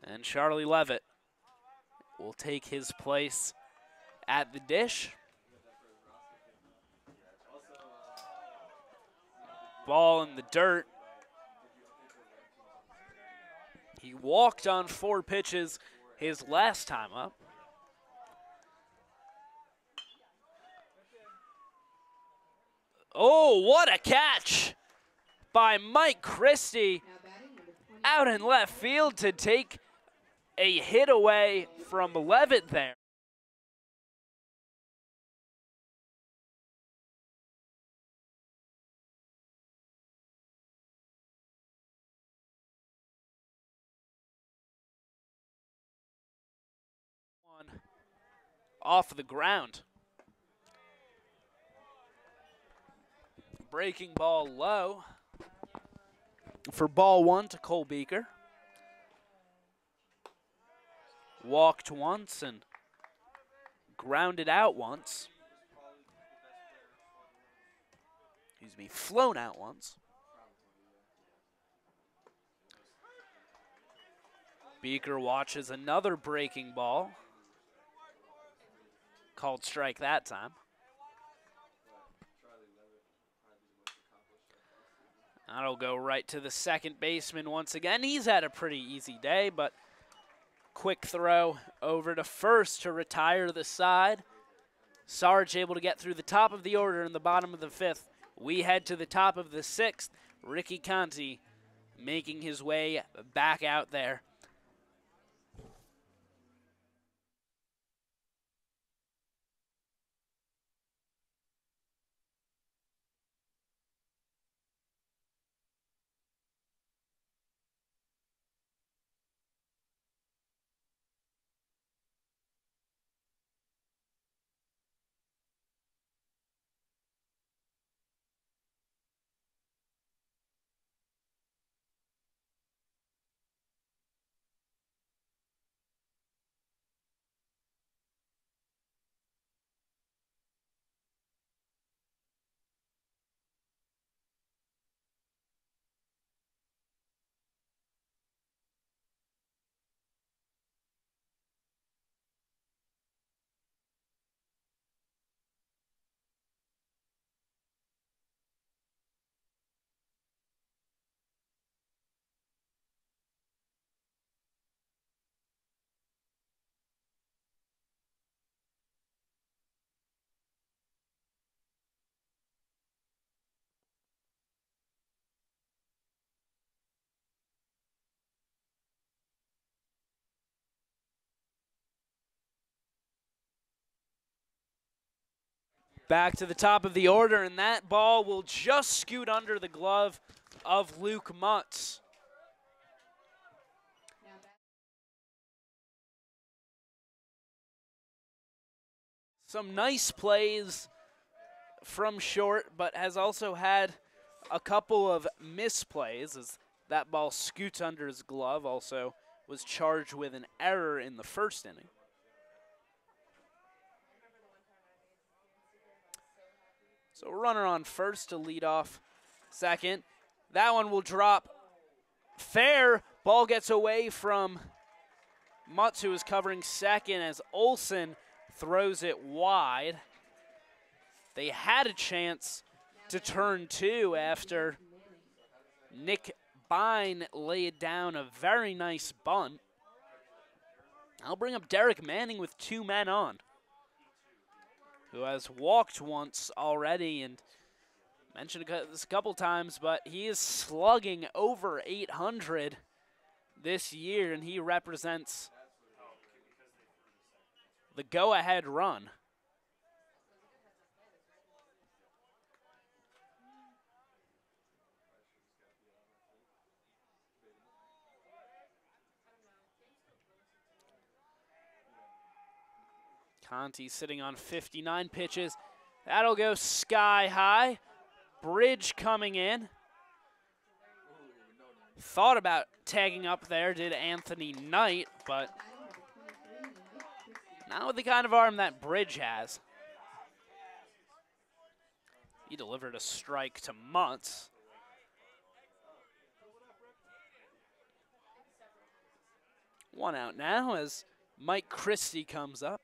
And Charlie Levitt will take his place at the dish. Ball in the dirt. He walked on 4 pitches his last time up. Oh, what a catch by Mike Christie out in left field to take a hit away from Levitt there. Off the ground. Breaking ball low for ball 1 to Cole Beaker. Walked once and grounded out once. Excuse me, flown out once. Beaker watches another breaking ball. Called strike that time. That'll go right to the second baseman once again. He's had a pretty easy day, but quick throw over to first to retire the side. Sarge able to get through the top of the order in the bottom of the 5th. We head to the top of the 6th. Ricky Conti making his way back out there. Back to the top of the order, and that ball will just scoot under the glove of Luke Mutz. Some nice plays from short, but has also had a couple of misplays as that ball scoots under his glove. Also was charged with an error in the 1st inning. So runner on first to lead off second. That one will drop fair. Ball gets away from Mutz, who is covering second, as Olsen throws it wide. They had a chance to turn 2 after Nick Bine laid down a very nice bunt. I'll bring up Derek Manning with 2 men on, who has walked once already, and mentioned this a couple times, but he is slugging over 800 this year, and he represents the go-ahead run. Conti sitting on 59 pitches. That'll go sky high. Bridge coming in. Thought about tagging up there, did Anthony Knight, but not with the kind of arm that Bridge has. He delivered a strike to Muntz. One out now as Mike Christie comes up.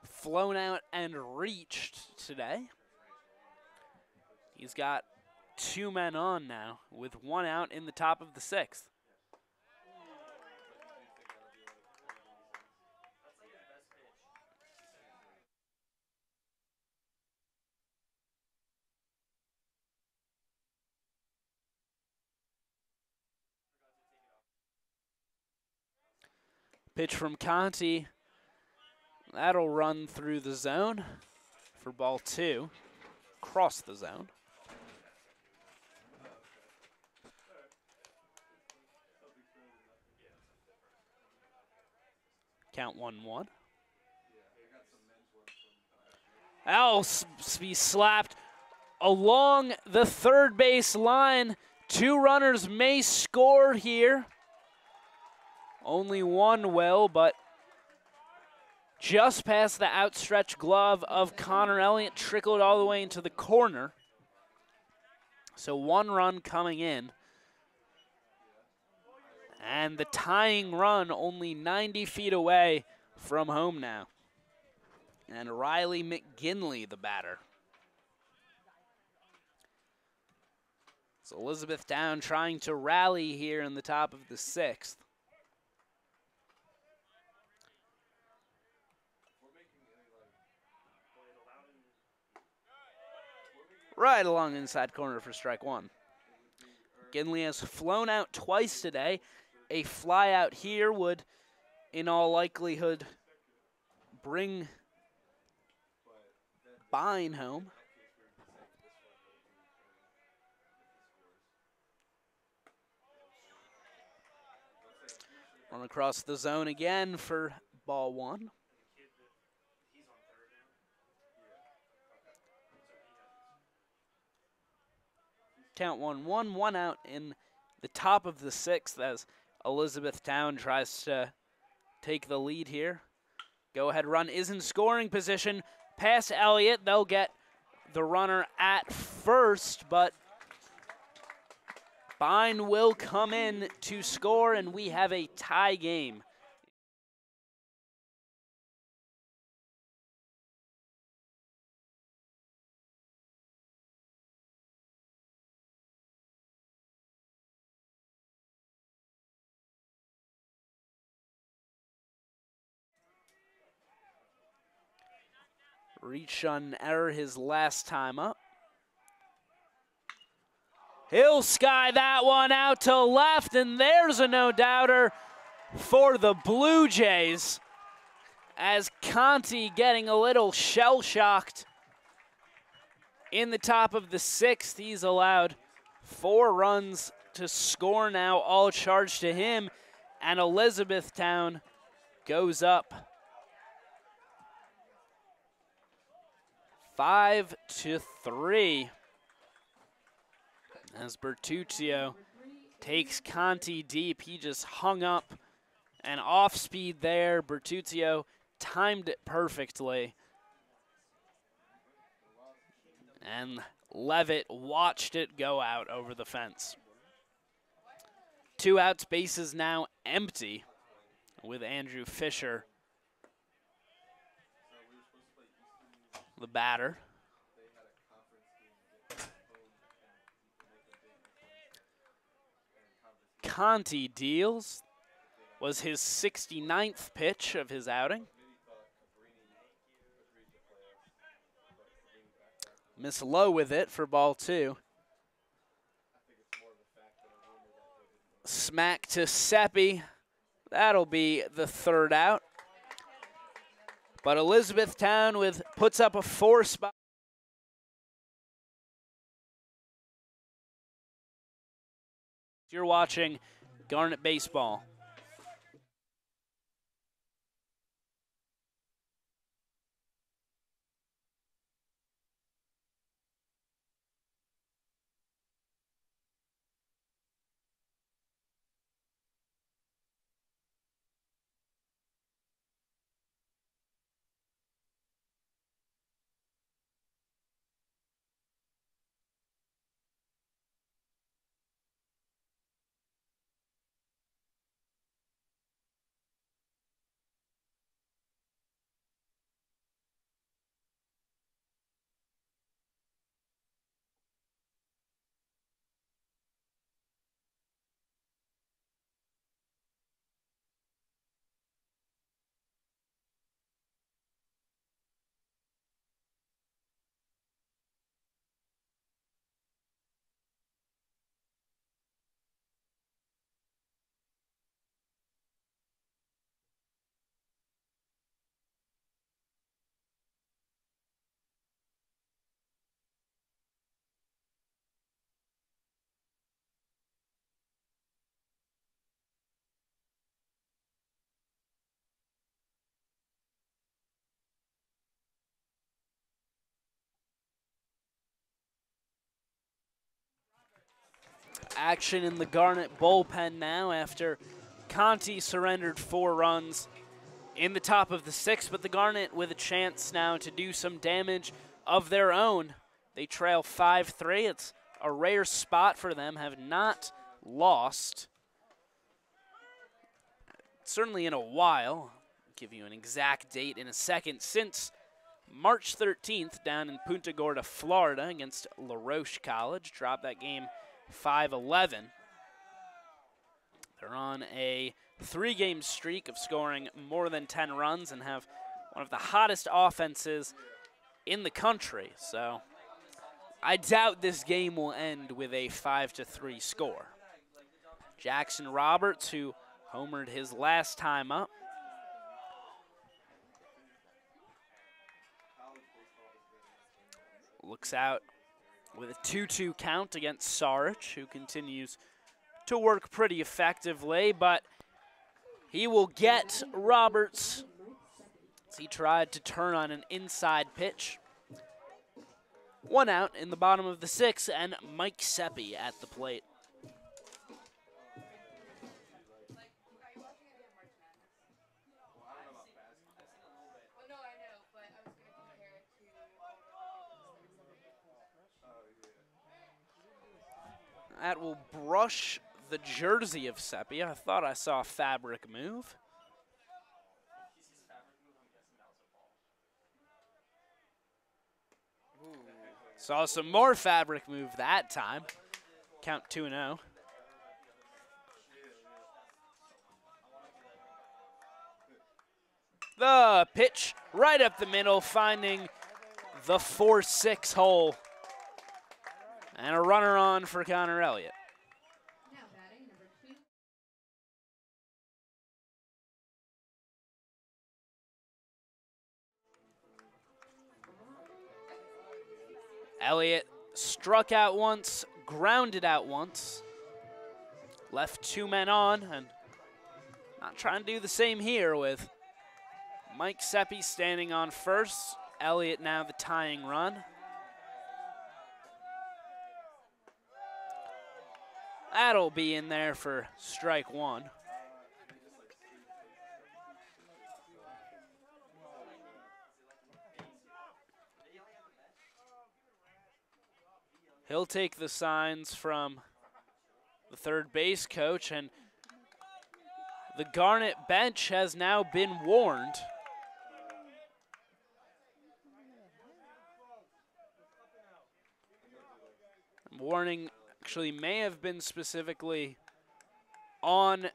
Flown out and reached today. He's got 2 men on now with 1 out in the top of the 6th. Pitch from Conti. That'll run through the zone for ball 2. Cross the zone. Count 1-1. That'll be slapped along the third base line. 2 runners may score here. Only 1 will, but just past the outstretched glove of Connor Elliott, trickled all the way into the corner. So 1 run coming in. And the tying run only 90 feet away from home now. And Riley McGinley, the batter. So Elizabethtown trying to rally here in the top of the 6th. Right along inside corner for strike 1. McGinley has flown out twice today. A fly out here would, in all likelihood, bring Bine home. Run across the zone again for ball 1. Count 1-1, 1 out in the top of the 6th as Elizabethtown tries to take the lead here. Go-ahead run is in scoring position. Past Elliott, they'll get the runner at first, but Bine will come in to score, and we have a tie game. Reach on error his last time up. He'll sky that one out to left, and there's a no-doubter for the Blue Jays. As Conti getting a little shell-shocked in the top of the 6th. He's allowed 4 runs to score now, all charged to him, and Elizabethtown goes up 5-3 as Bertuzio takes Conti deep. He just hung up and off speed there. Bertuzio timed it perfectly. And Levitt watched it go out over the fence. 2 outs, bases now empty with Andrew Fisher, the batter. Conti deals. Was his 69th pitch of his outing. Miss low with it for ball 2. Smack to Seppi. That'll be the 3rd out. But Elizabethtown puts up a 4 spot. You're watching Garnet Baseball. action in the Garnet bullpen now after Conti surrendered 4 runs in the top of the 6th, but the Garnet with a chance now to do some damage of their own. They trail 5-3. It's a rare spot for them, have not lost, certainly in a while. I'll give you an exact date in a second. Since March 13th down in Punta Gorda, Florida against La Roche College. Dropped that game 5-11. They're on a 3-game streak of scoring more than 10 runs and have one of the hottest offenses in the country. So I doubt this game will end with a 5-3 score. Jackson Roberts, who homered his last time up, looks out with a 2-2 count against Sarich, who continues to work pretty effectively, but he will get Roberts as he tried to turn on an inside pitch. 1 out in the bottom of the 6th, and Mike Seppi at the plate. That will brush the jersey of Seppi. I thought I saw a fabric move. Saw some more fabric move that time. Count 2-0. The pitch right up the middle, finding the 4-6 hole. And a runner on for Connor Elliott. Now batting, number 2. Elliott struck out once, grounded out once, left 2 men on, and not trying to do the same here with Mike Seppi standing on first. Elliott now the tying run. That'll be in there for strike 1. He'll take the signs from the third base coach, and the Garnet bench has now been warned. Warning actually may have been specifically on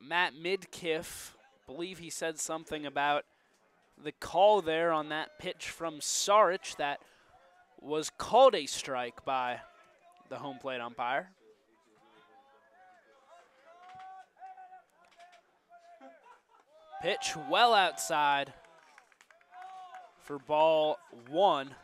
Matt Midkiff. I believe he said something about the call there on that pitch from Sarich that was called a strike by the home plate umpire. Pitch well outside for ball 1.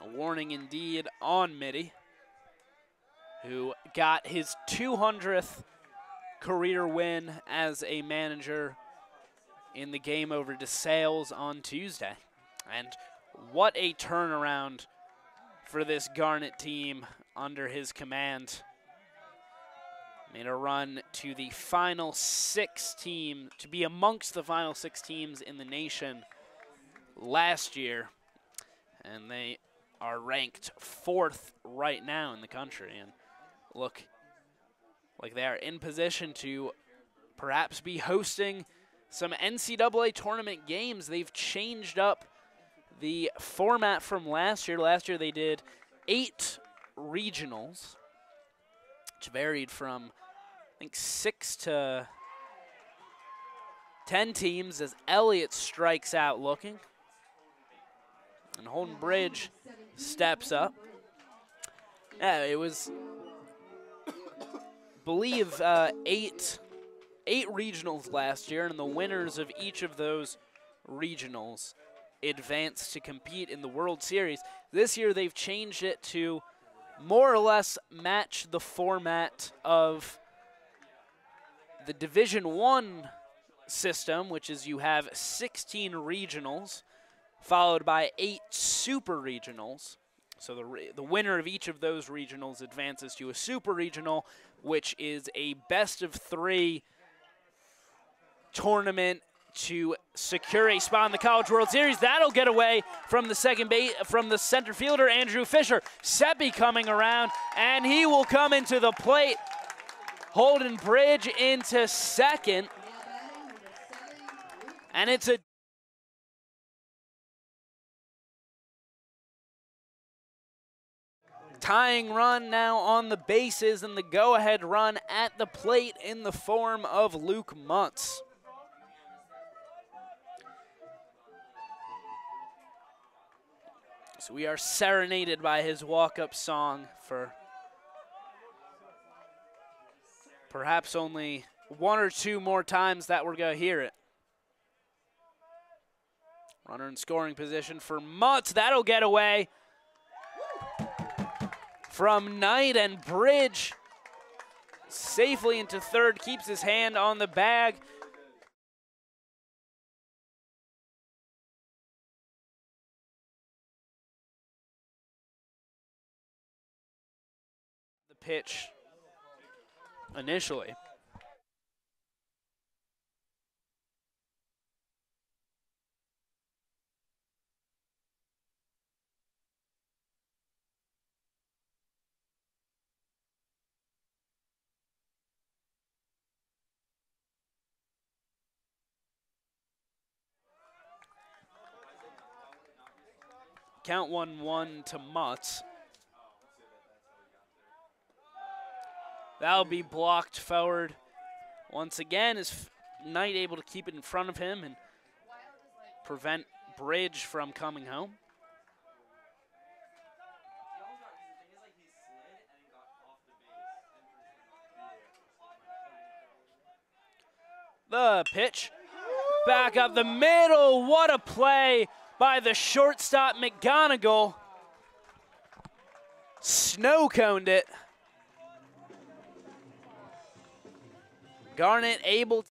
A warning indeed on Mitty, who got his 200th career win as a manager in the game over DeSales on Tuesday. And what a turnaround for this Garnet team under his command. Made a run to the final 6 team, to be amongst the final 6 teams in the nation last year. And they are ranked 4th right now in the country and look like they are in position to perhaps be hosting some NCAA tournament games. They've changed up the format from last year. Last year they did 8 regionals, which varied from, I think, 6 to 10 teams as Elliott strikes out looking. And Holden Bridge steps up. Yeah, it was, believe, 8 regionals last year, and the winners of each of those regionals advanced to compete in the World Series. This year they've changed it to more or less match the format of the Division I system, which is you have 16 regionals, followed by 8 super regionals. So the winner of each of those regionals advances to a super regional, which is a best of 3 tournament to secure a spot in the College World Series. That'll get away from the from the center fielder, Andrew Fisher. Seppi coming around, and he will come into the plate. Holden Bridge into second. And it's a tying run now on the bases, and the go-ahead run at the plate in the form of Luke Muntz. So we are serenaded by his walk-up song for perhaps only 1 or 2 more times that we're going to hear it. Runner in scoring position for Muntz. That'll get away from Knight, and Bridge safely into third, keeps his hand on the bag. The pitch initially. Count 1-1 to Muntz. That'll be blocked forward. Once again, is Knight able to keep it in front of him and prevent Bridge from coming home? The pitch. Back up the middle. What a play by the shortstop, McGonigal. Snow-coned it. Garnett able to.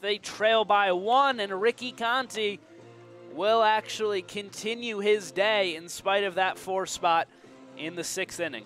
They trail by 1, and Ricky Conti will actually continue his day in spite of that 4 spot in the 6th inning.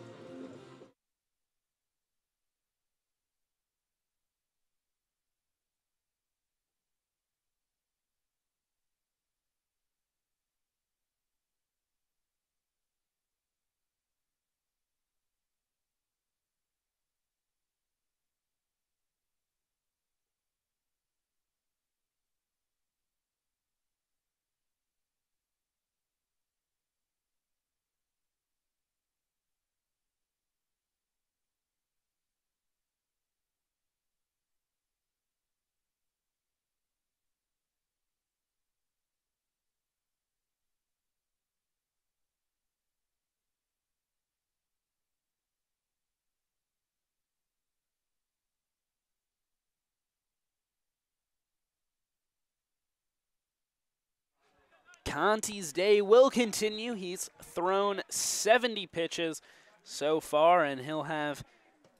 Conti's day will continue. He's thrown 70 pitches so far, and he'll have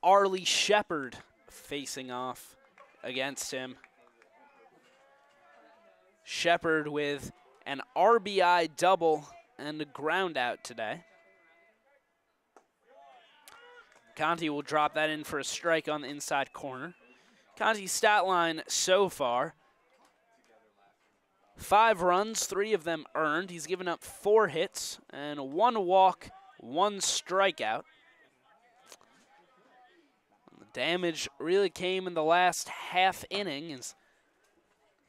Arlie Shepard facing off against him. Shepard with an RBI double and a ground out today. Conti will drop that in for a strike on the inside corner. Conti's stat line so far: 5 runs, 3 of them earned. He's given up 4 hits and 1 walk, 1 strikeout. And the damage really came in the last half inning as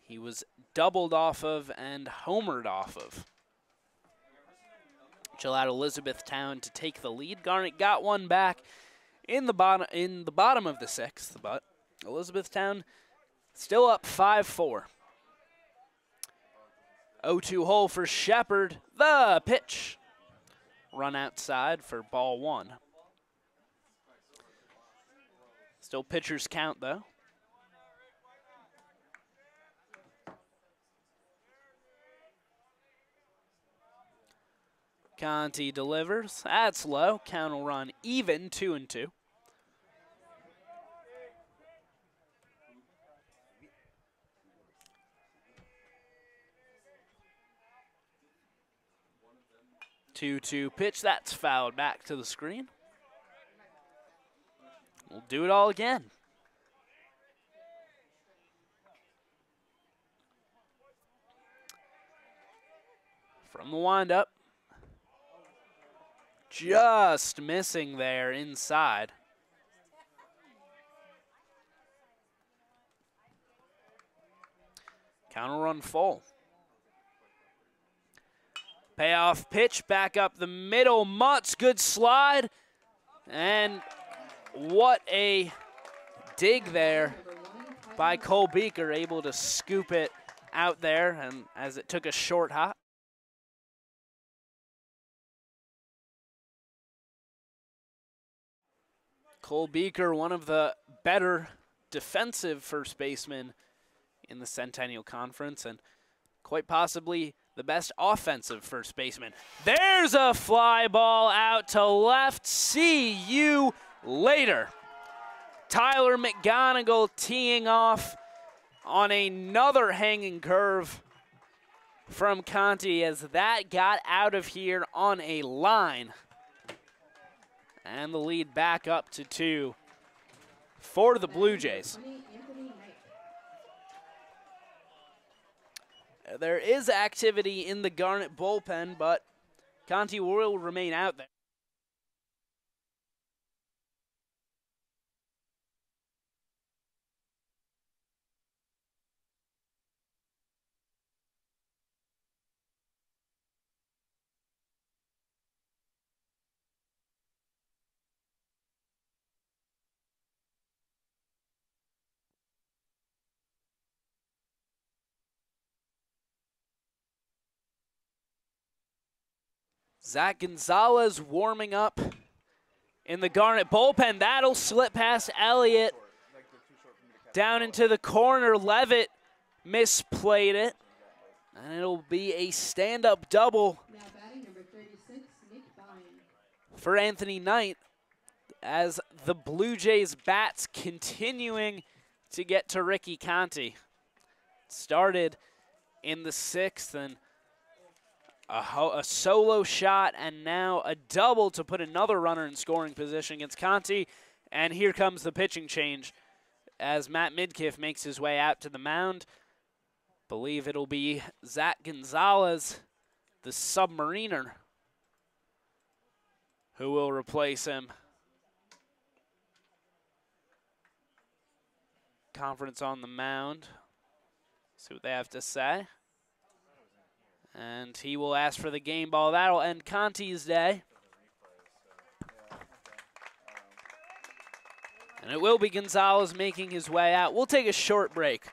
he was doubled off of and homered off of, which allowed Elizabethtown to take the lead. Garnett got one back in the bottom of the 6th, but Elizabethtown still up 5-4. 0-2 hole for Shepard. The pitch. Run outside for ball 1. Still pitcher's count, though. Conti delivers. That's low. Count will run even, 2-2. 2-2 pitch. That's fouled back to the screen. We'll do it all again. From the windup. Just missing there inside. Counter run full. Payoff pitch back up the middle. Mutz, good slide. And what a dig there by Cole Beaker, able to scoop it out there, and as it took a short hop. Cole Beaker, one of the better defensive first basemen in the Centennial Conference, and quite possibly the best offensive first baseman. There's a fly ball out to left. See you later. Tyler McGonigal teeing off on another hanging curve from Conti as that got out of here on a line. And the lead back up to 2 for the Blue Jays. There is activity in the Garnet bullpen, but Conti will remain out there. Zach Gonzalez warming up in the Garnet bullpen. That'll slip past Elliott. Down into the corner. Levitt misplayed it. And it'll be a stand-up double Now batting number 36, Nick Bine. for Anthony Knight as the Blue Jays bats continuing to get to Ricky Conti. Started in the 6th and a solo shot and now a double to put another runner in scoring position against Conti. And here comes the pitching change as Matt Midkiff makes his way out to the mound. Believe it'll be Zach Gonzalez, the Submariner, who will replace him. Conference on the mound. See what they have to say. And he will ask for the game ball. That'll end Conti's day. And it will be Gonzalez making his way out. We'll take a short break.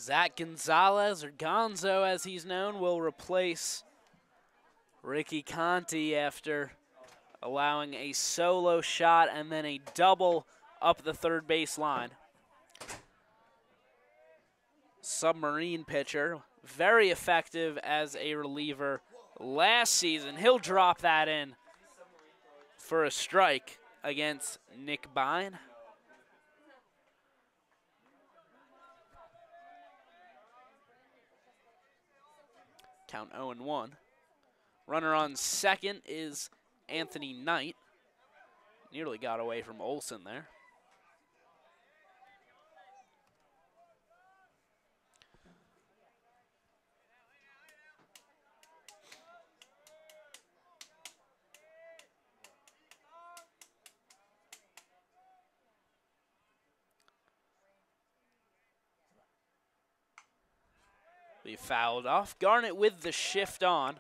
Zach Gonzalez, or Gonzo as he's known, will replace Ricky Conti after allowing a solo shot and then a double up the third base line. Submarine pitcher, very effective as a reliever last season. He'll drop that in for a strike against Nick Bine. Count 0-1. Runner on second is Anthony Knight. Nearly got away from Olsen there. Be fouled off. Garnett with the shift on.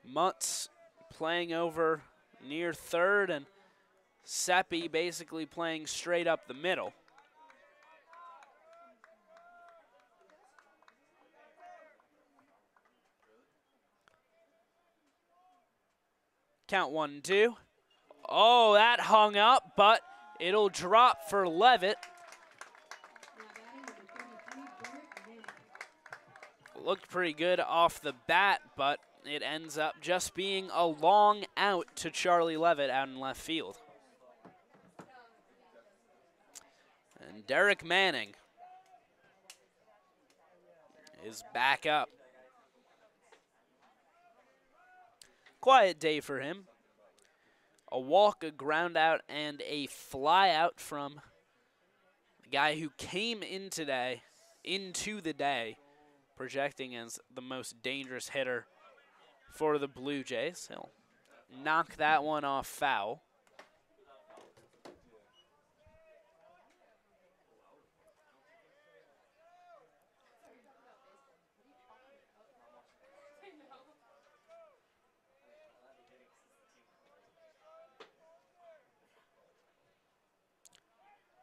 Mutz playing over near third, and Seppi basically playing straight up the middle. Count 1-2. Oh, that hung up, but it'll drop for Levitt. Looked pretty good off the bat, but it ends up just being a long out to Charlie Levitt out in left field. And Derek Manning is back up. Quiet day for him. A walk, a ground out, and a fly out from the guy who came into the day projecting as the most dangerous hitter for the Blue Jays. He'll knock that one off foul.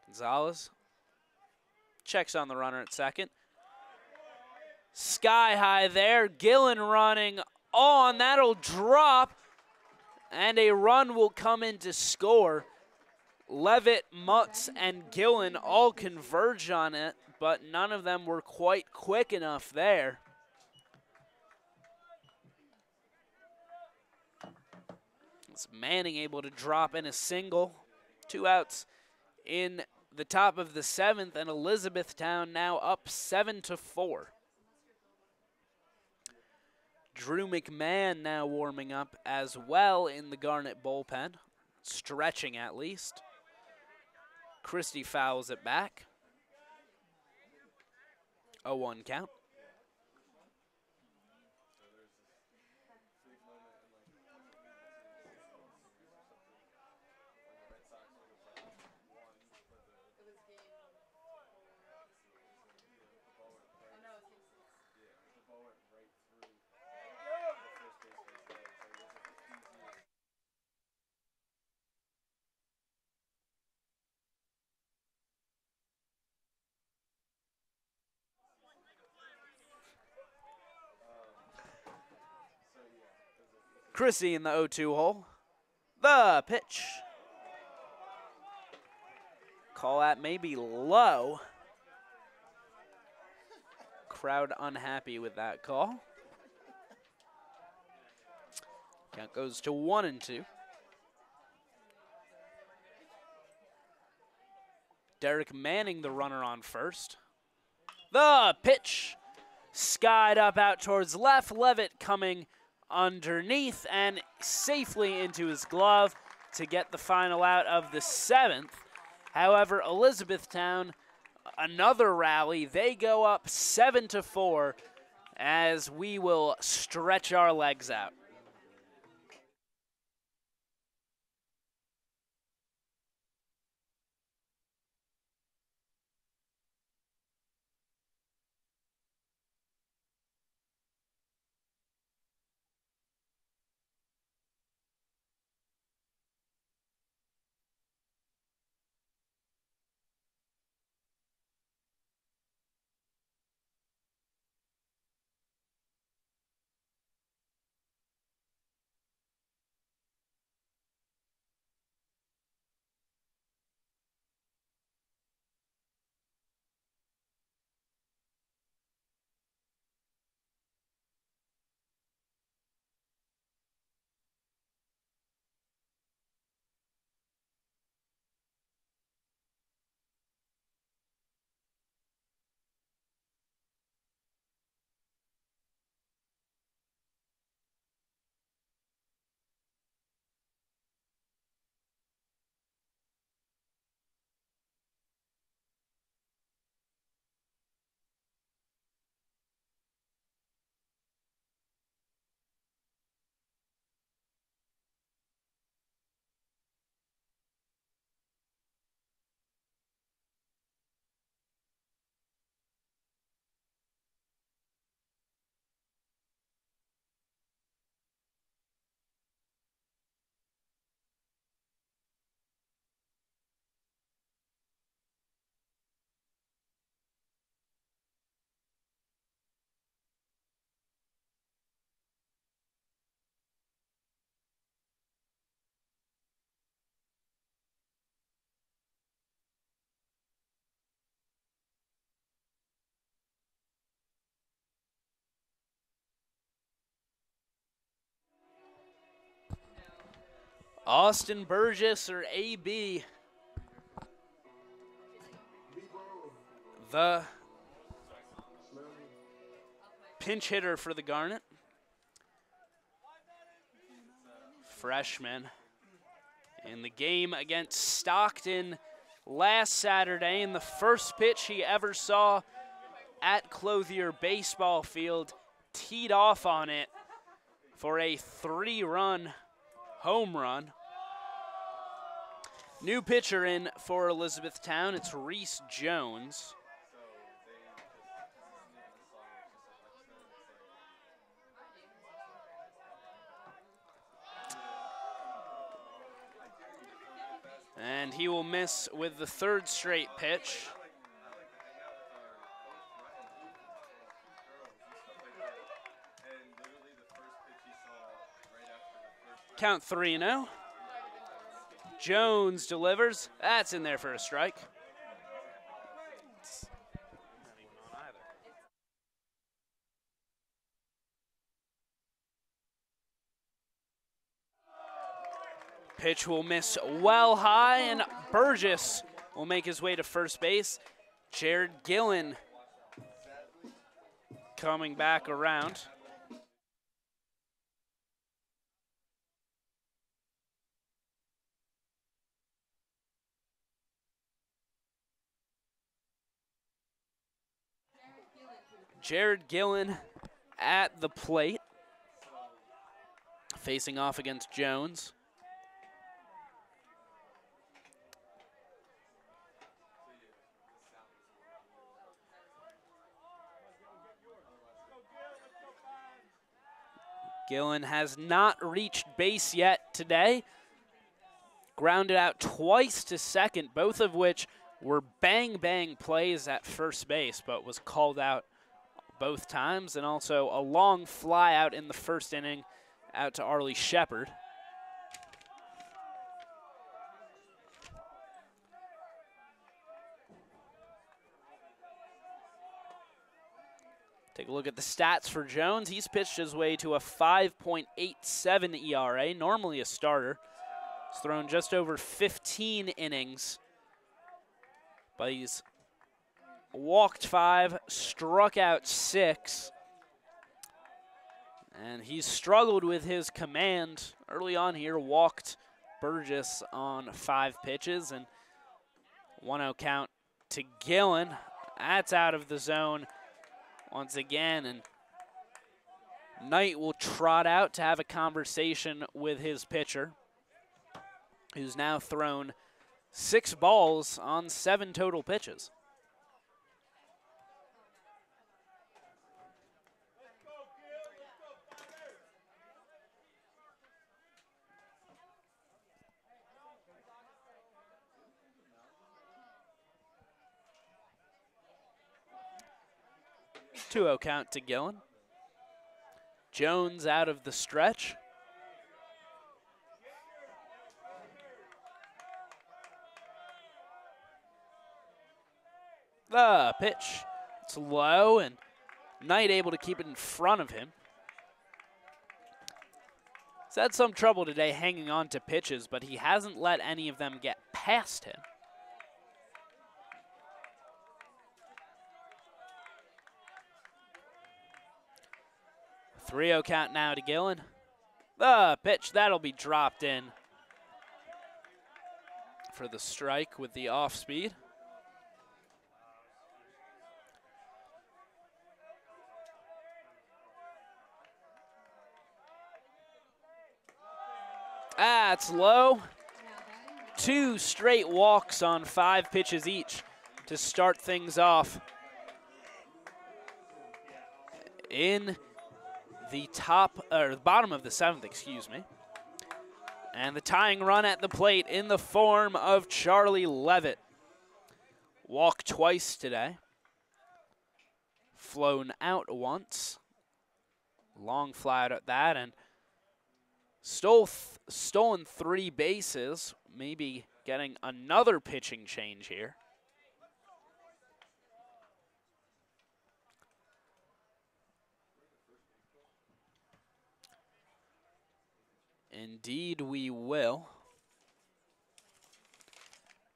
Gonzalez checks on the runner at second. Sky high there. Gillen running on. That'll drop. And a run will come in to score. Levitt, Mutz, and Gillen all converge on it, but none of them were quite quick enough there. It's Manning able to drop in a single. 2 outs in the top of the 7th, and Elizabethtown now up 7-4. Drew McMahon now warming up as well in the Garnet bullpen, stretching at least. Christie fouls it back. 0-1 count. Chrissy in the 0-2 hole. The pitch. Call that maybe low. Crowd unhappy with that call. Count goes to 1-2. Derek Manning, the runner on first. The pitch. Skied up out towards left. Levitt coming underneath and safely into his glove to get the final out of the 7th. However, Elizabethtown, another rally. They go up 7-4 as we will stretch our legs out. Austin Burgess, or AB, the pinch hitter for the Garnet. Freshman in the game against Stockton last Saturday, in the first pitch he ever saw at Clothier Baseball Field, teed off on it for a 3-run home run. New pitcher in for Elizabethtown, it's Reese Jones. And he will miss with the 3rd straight pitch. Count 3-0. Jones delivers. That's in there for a strike. Pitch will miss well high, and Burgess will make his way to first base. Jared Gillen coming back around. Jared Gillen at the plate, facing off against Jones. Gillen has not reached base yet today. Grounded out twice to second, both of which were bang-bang plays at first base, but was called out both times, and also a long fly out in the first inning out to Arlie Shepard. Take a look at the stats for Jones. He's pitched his way to a 5.87 ERA, normally a starter. He's thrown just over 15 innings, but he's walked 5, struck out 6, and he's struggled with his command early on here. Walked Burgess on 5 pitches, and 1-0 count to Gillen. That's out of the zone once again, and Knight will trot out to have a conversation with his pitcher, who's now thrown 6 balls on 7 total pitches. Two-0 count to Gillen. Jones out of the stretch. The pitch, it's low, and Knight able to keep it in front of him. He's had some trouble today hanging on to pitches, but he hasn't let any of them get past him. Three-0 count now to Gillen. The pitch, that'll be dropped in for the strike with the off speed. That's low. 2 straight walks on 5 pitches each to start things off in the bottom of the 7th, excuse me. And the tying run at the plate in the form of Charlie Levitt. Walked twice today. Flown out once. Long fly out at that, and stolen 3 bases. Maybe getting another pitching change here. Indeed we will.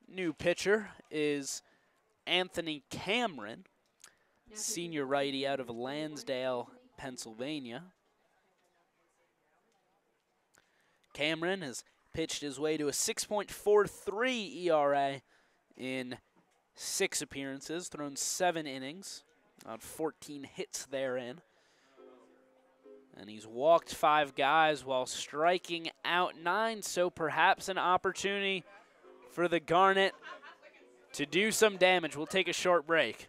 New pitcher is Anthony Cameron, senior righty out of Lansdale, Pennsylvania. Cameron has pitched his way to a 6.43 ERA in 6 appearances, thrown 7 innings, 14 hits therein. And he's walked 5 guys while striking out 9, so perhaps an opportunity for the Garnet to do some damage. We'll take a short break.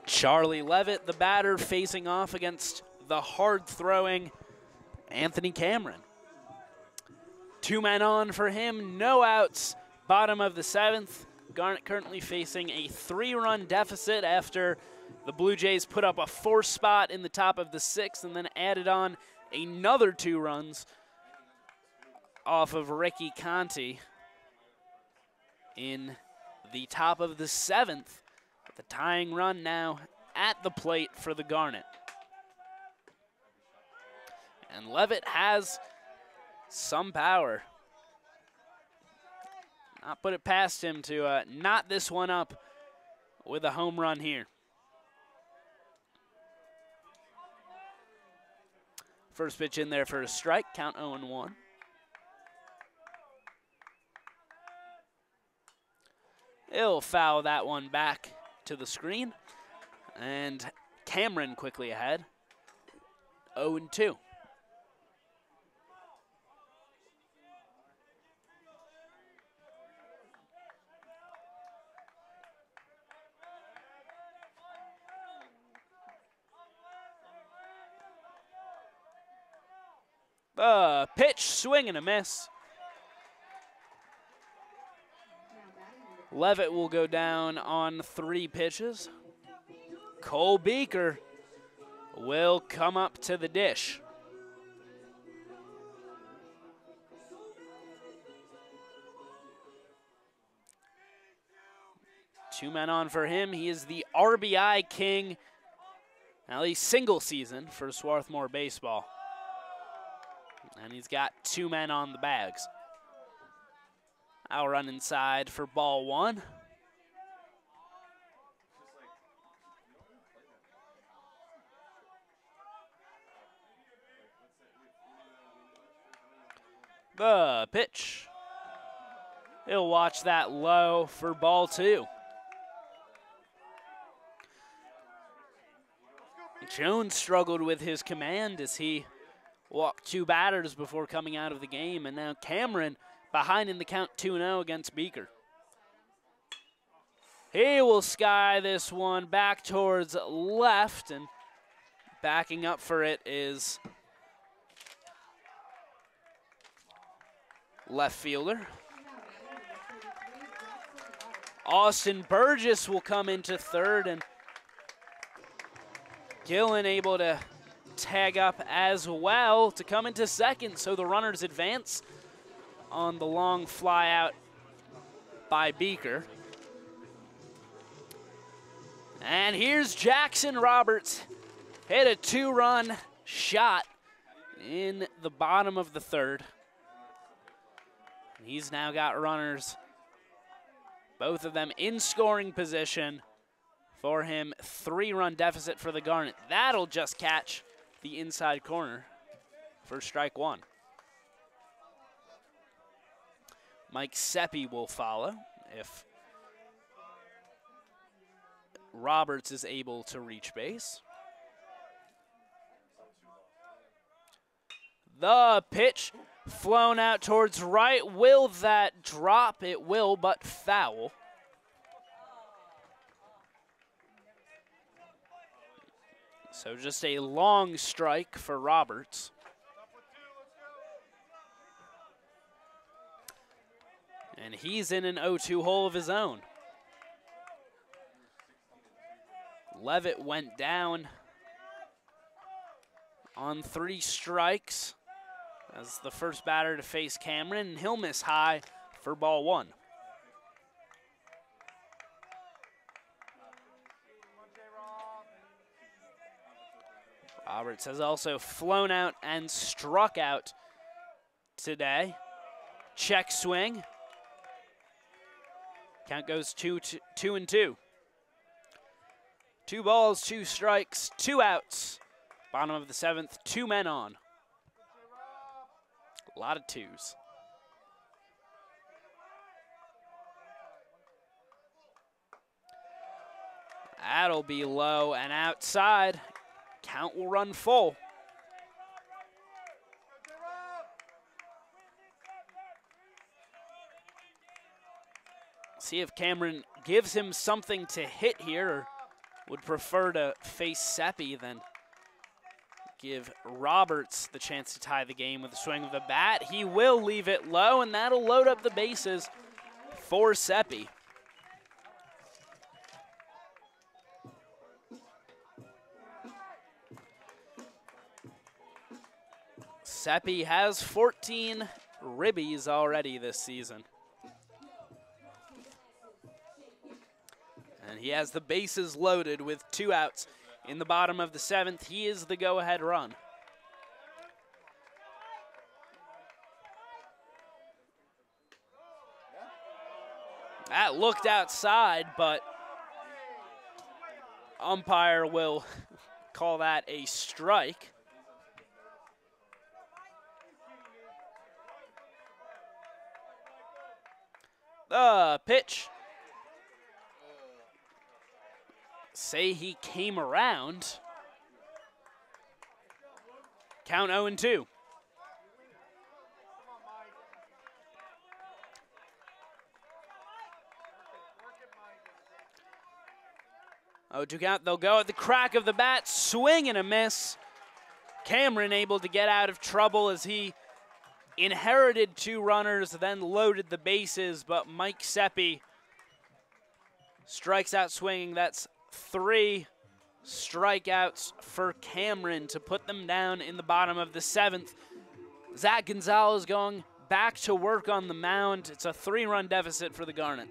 Charlie Levitt, the batter, facing off against the hard-throwing Anthony Cameron. 2 men on for him, no outs, bottom of the 7th. Garnet currently facing a 3-run deficit after the Blue Jays put up a 4 spot in the top of the 6th and then added on another 2 runs off of Ricky Conti in the top of the 7th. The tying run now at the plate for the Garnet. And Levitt has some power. Not put it past him to knot this one up with a home run here. First pitch in there for a strike, count 0-1. He'll foul that one back to the screen, and Cameron quickly ahead, 0-2. The pitch, swing and a miss. Levitt will go down on 3 pitches. Cole Beaker will come up to the dish. Two men on for him. He is the RBI king, at least single season for Swarthmore baseball. And he's got 2 men on the bags. I'll run inside for ball 1. The pitch. He'll watch that low for ball 2. Jones struggled with his command as he walked 2 batters before coming out of the game, and now Cameron behind in the count 2-0 against Beaker. He will sky this one back towards left, and backing up for it is left fielder. Austin Burgess will come into third, and Gillen able to tag up as well to come into second, so the runners advance on the long fly out by Beaker. And here's Jackson Roberts hit a 2-run shot in the bottom of the third. He's now got runners, both of them in scoring position for him. 3-run deficit for the Garnet. That'll just catch the inside corner for strike one. Mike Seppi will follow if Roberts is able to reach base. The pitch flown out towards right. Will that drop? It will, but foul. So just a long strike for Roberts. And he's in an 0-2 hole of his own. Levitt went down on 3 strikes as the first batter to face Cameron, and he'll miss high for ball 1. Roberts has also flown out and struck out today. Check swing. Count goes 2-2. 2 balls, 2 strikes, 2 outs. Bottom of the 7th, 2 men on. A lot of 2s. That'll be low and outside. Count will run full. See if Cameron gives him something to hit here, or would prefer to face Seppi than give Roberts the chance to tie the game with a swing of the bat. He will leave it low, and that'll load up the bases for Seppi. Seppi has 14 ribbies already this season. And he has the bases loaded with 2 outs in the bottom of the 7th. He is the go-ahead run. That looked outside, but umpire will call that a strike. The pitch. Say he came around. Count 0-2. Oh, 2 count. They'll go at the crack of the bat. Swing and a miss. Cameron able to get out of trouble as he inherited 2 runners, then loaded the bases, but Mike Seppi strikes out swinging. That's 3 strikeouts for Cameron to put them down in the bottom of the 7th. Zach Gonzalez going back to work on the mound. It's a 3-run deficit for the Garnet.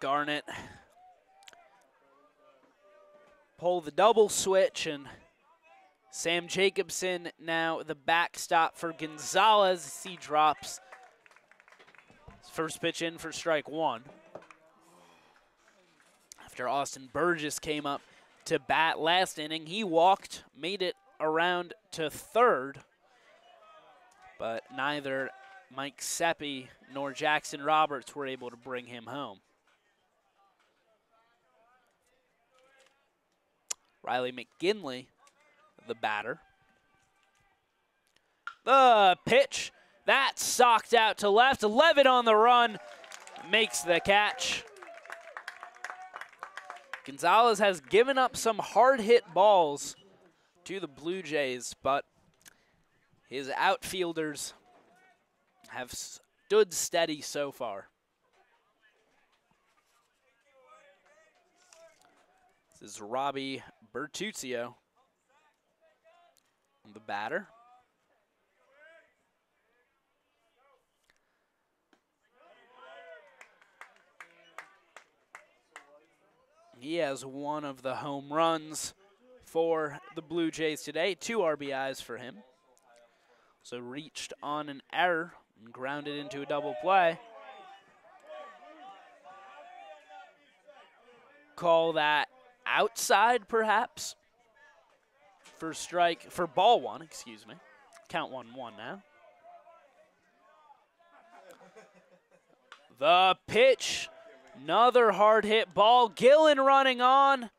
Garnet pull the double switch, and Sam Jacobson now the backstop for Gonzalez. He drops his first pitch in for strike one. After Austin Burgess came up to bat last inning, he walked, made it around to third, but neither Mike Seppi nor Jackson Roberts were able to bring him home. Riley McGinley, the batter. The pitch, that's socked out to left. Levitt on the run, makes the catch. Gonzalez has given up some hard-hit balls to the Blue Jays, but his outfielders have stood steady so far. This is Robbie Bertuzio, the batter. He has one of the home runs for the Blue Jays today. 2 RBIs for him. So reached on an error and grounded into a double play. Call that outside, perhaps, for ball one, excuse me. Count 1-1 now. The pitch. Another hard hit ball. Gillen running on.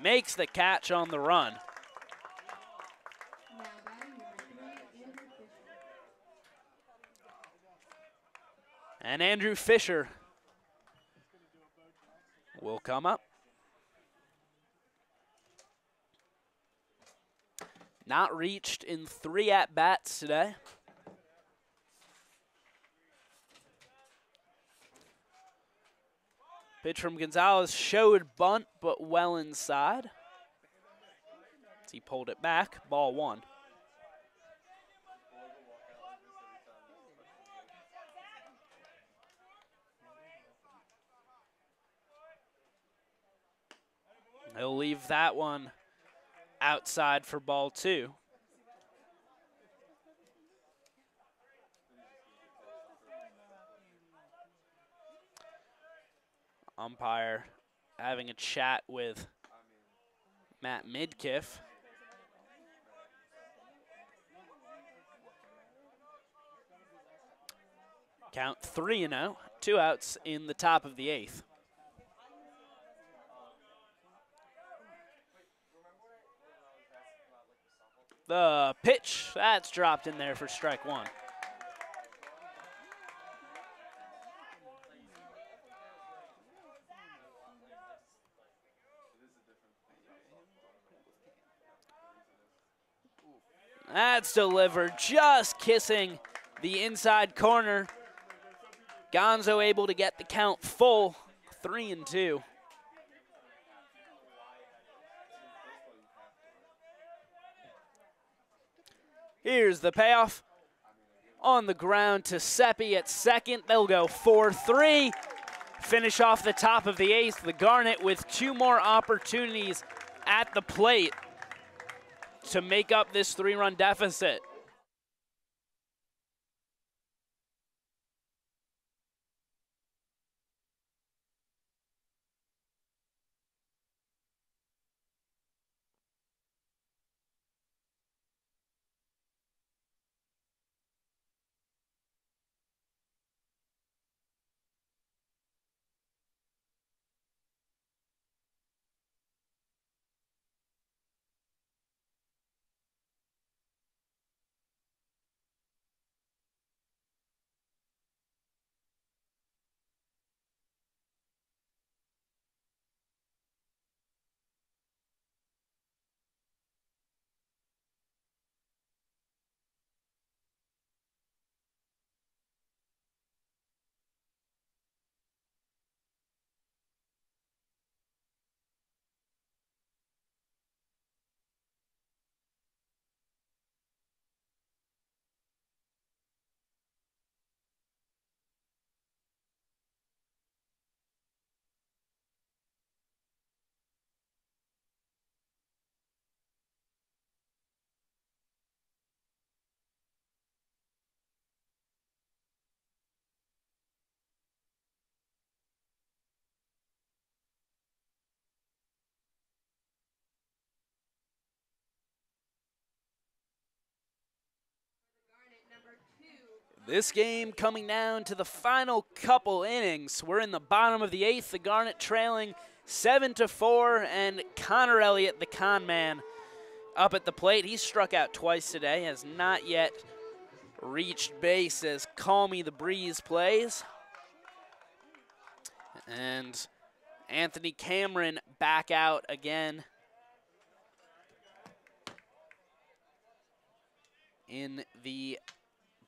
Makes the catch on the run. Now batting number 3, Andrew Fisher. And Andrew Fisher will come up. Not reached in 3 at-bats today. Pitch from Gonzalez showed bunt, but well inside. He pulled it back, ball 1. He'll leave that one outside for ball 2. Umpire having a chat with Matt Midkiff. Count 3-0, 2 outs in the top of the 8th. The pitch, that's dropped in there for strike 1. That's delivered, just kissing the inside corner. Gonzo able to get the count full, 3-2. Here's the payoff. On the ground to Seppi at second. They'll go 4-3. Finish off the top of the 8th. The Garnet with 2 more opportunities at the plate to make up this 3-run deficit. This game coming down to the final couple innings. We're in the bottom of the 8th. The Garnet trailing 7-4, and Connor Elliott, the con man, up at the plate. He's struck out twice today, has not yet reached base as Call Me the Breeze plays. And Anthony Cameron back out again in the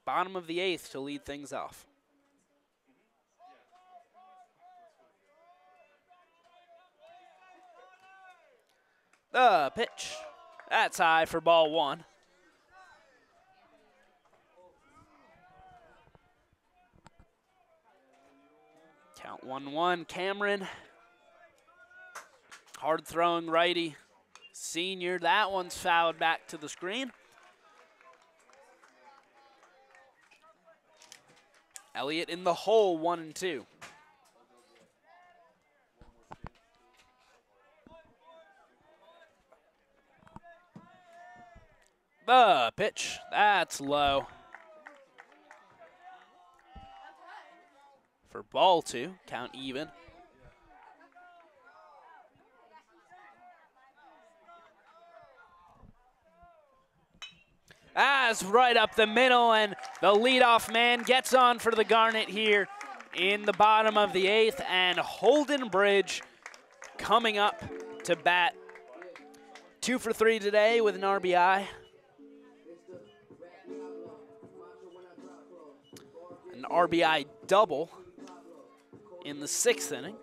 bottom of the 8th to lead things off. The pitch. That's high for ball 1. Count 1-1. Cameron. Hard throwing righty. Senior. That one's fouled back to the screen. Elliott in the hole, 1-2. The pitch, that's low. For ball 2, count even. That's right up the middle, and the leadoff man gets on for the Garnet here in the bottom of the 8th, and Holden Bridge coming up to bat. 2 for 3 today with an RBI. An RBI double in the 6th inning.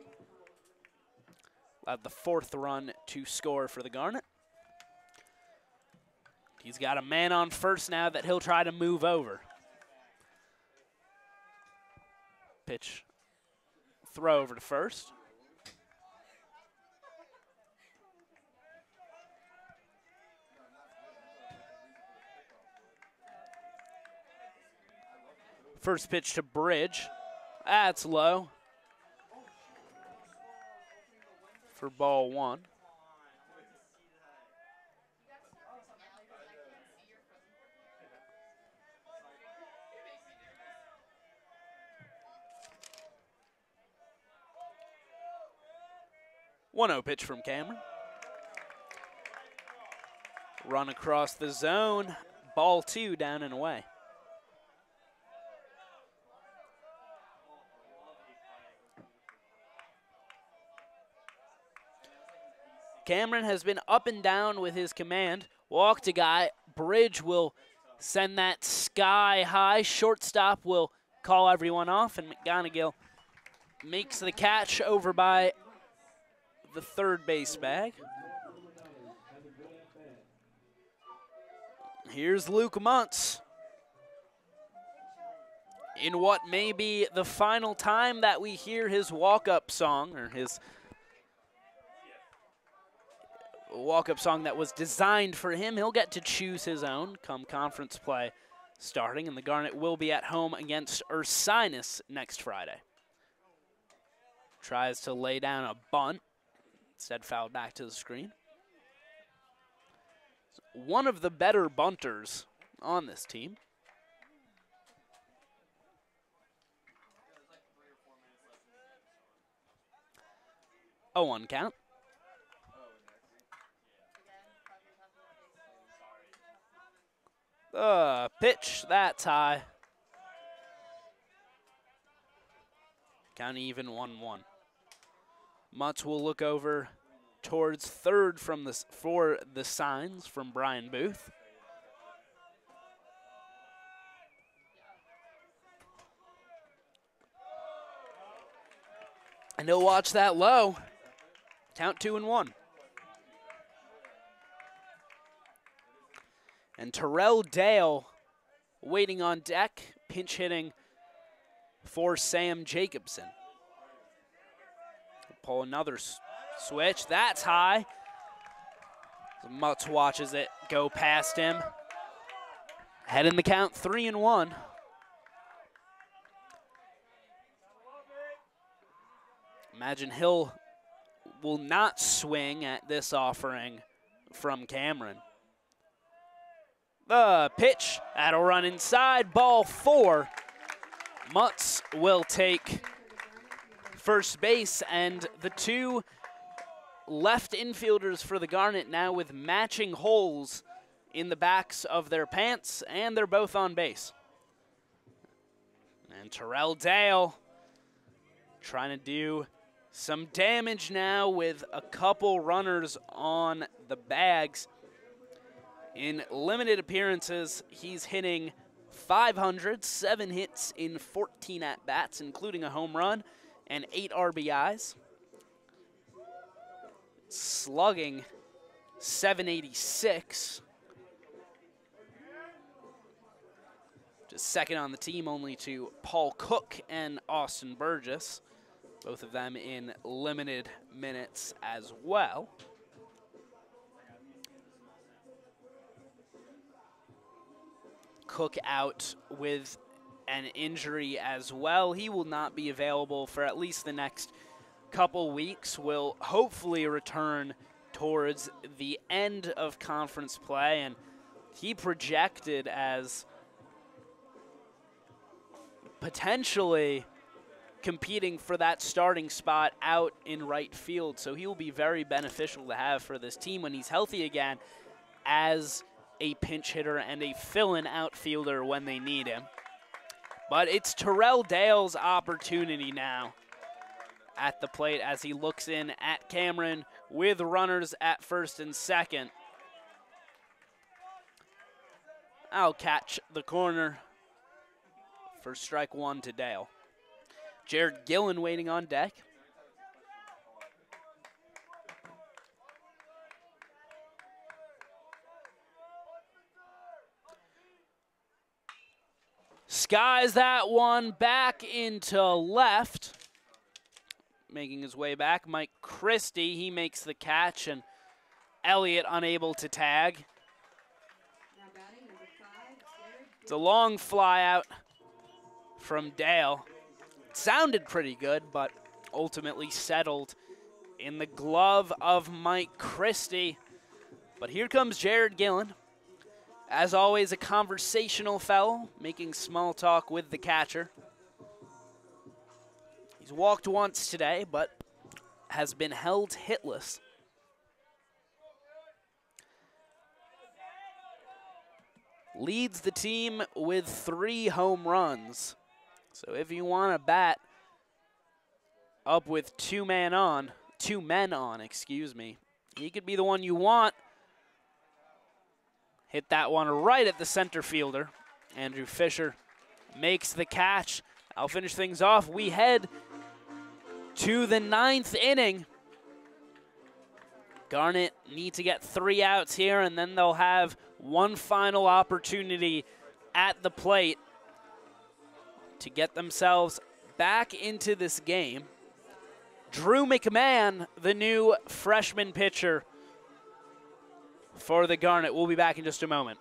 Allowed the 4th run to score for the Garnet. He's got a man on first now that he'll try to move over. Pitch, throw over to first. First pitch to Bridge. That's low. For ball 1. One-0 pitch from Cameron. Run across the zone. Ball 2 down and away. Cameron has been up and down with his command. Walked a guy. Bridge will send that sky high. Shortstop will call everyone off, and McGonigal makes the catch over by the third base bag. Here's Luke Muntz in what may be the final time that we hear his walk-up song, or his walk-up song that was designed for him. He'll get to choose his own come conference play starting, and the Garnet will be at home against Ursinus next Friday. Tries to lay down a bunt. Instead fouled back to the screen. One of the better bunters on this team. 0-1 count. Pitch, that's high. Count even 1-1. Mutz will look over towards third for the signs from Brian Booth. And he'll watch that low. Count 2-1. And Terrell Dale waiting on deck, pinch hitting for Sam Jacobson. Pull another switch. That's high. Mutz watches it go past him. Head in the count, 3-1. Imagine Hill will not swing at this offering from Cameron. The pitch, that'll run inside, ball 4. Mutz will take first base, and the two left infielders for the Garnet now with matching holes in the backs of their pants, and they're both on base. And Terrell Dale trying to do some damage now with a couple runners on the bags. In limited appearances, he's hitting .500, 7 hits in 14 at-bats, including a home run and 8 RBIs. Slugging .786. Just second on the team only to Paul Cook and Austin Burgess, both of them in limited minutes as well. Cook out with an injury as well. He will not be available for at least the next couple weeks. Will hopefully return towards the end of conference play, and he projected as potentially competing for that starting spot out in right field. So he will be very beneficial to have for this team when he's healthy again as a pinch hitter and a fill-in outfielder when they need him. But it's Terrell Dale's opportunity now at the plate as he looks in at Cameron with runners at first and second. I'll catch the corner for strike one to Dale. Jared Gillen waiting on deck. Skies that one back into left. Making his way back, Mike Christie, he makes the catch, and Elliott unable to tag. It's a long fly out from Dale. It sounded pretty good, but ultimately settled in the glove of Mike Christie. But here comes Jared Gillen. As always, a conversational fellow, making small talk with the catcher. He's walked once today, but has been held hitless. Leads the team with 3 home runs. So if you want to bat up with two men on, he could be the one you want. Hit that one right at the center fielder. Andrew Fisher makes the catch. I'll finish things off. We head to the 9th inning. Garnet need to get 3 outs here, and then they'll have one final opportunity at the plate to get themselves back into this game. Drew McMahon, the new freshman pitcher for the Garnet. We'll be back in just a moment.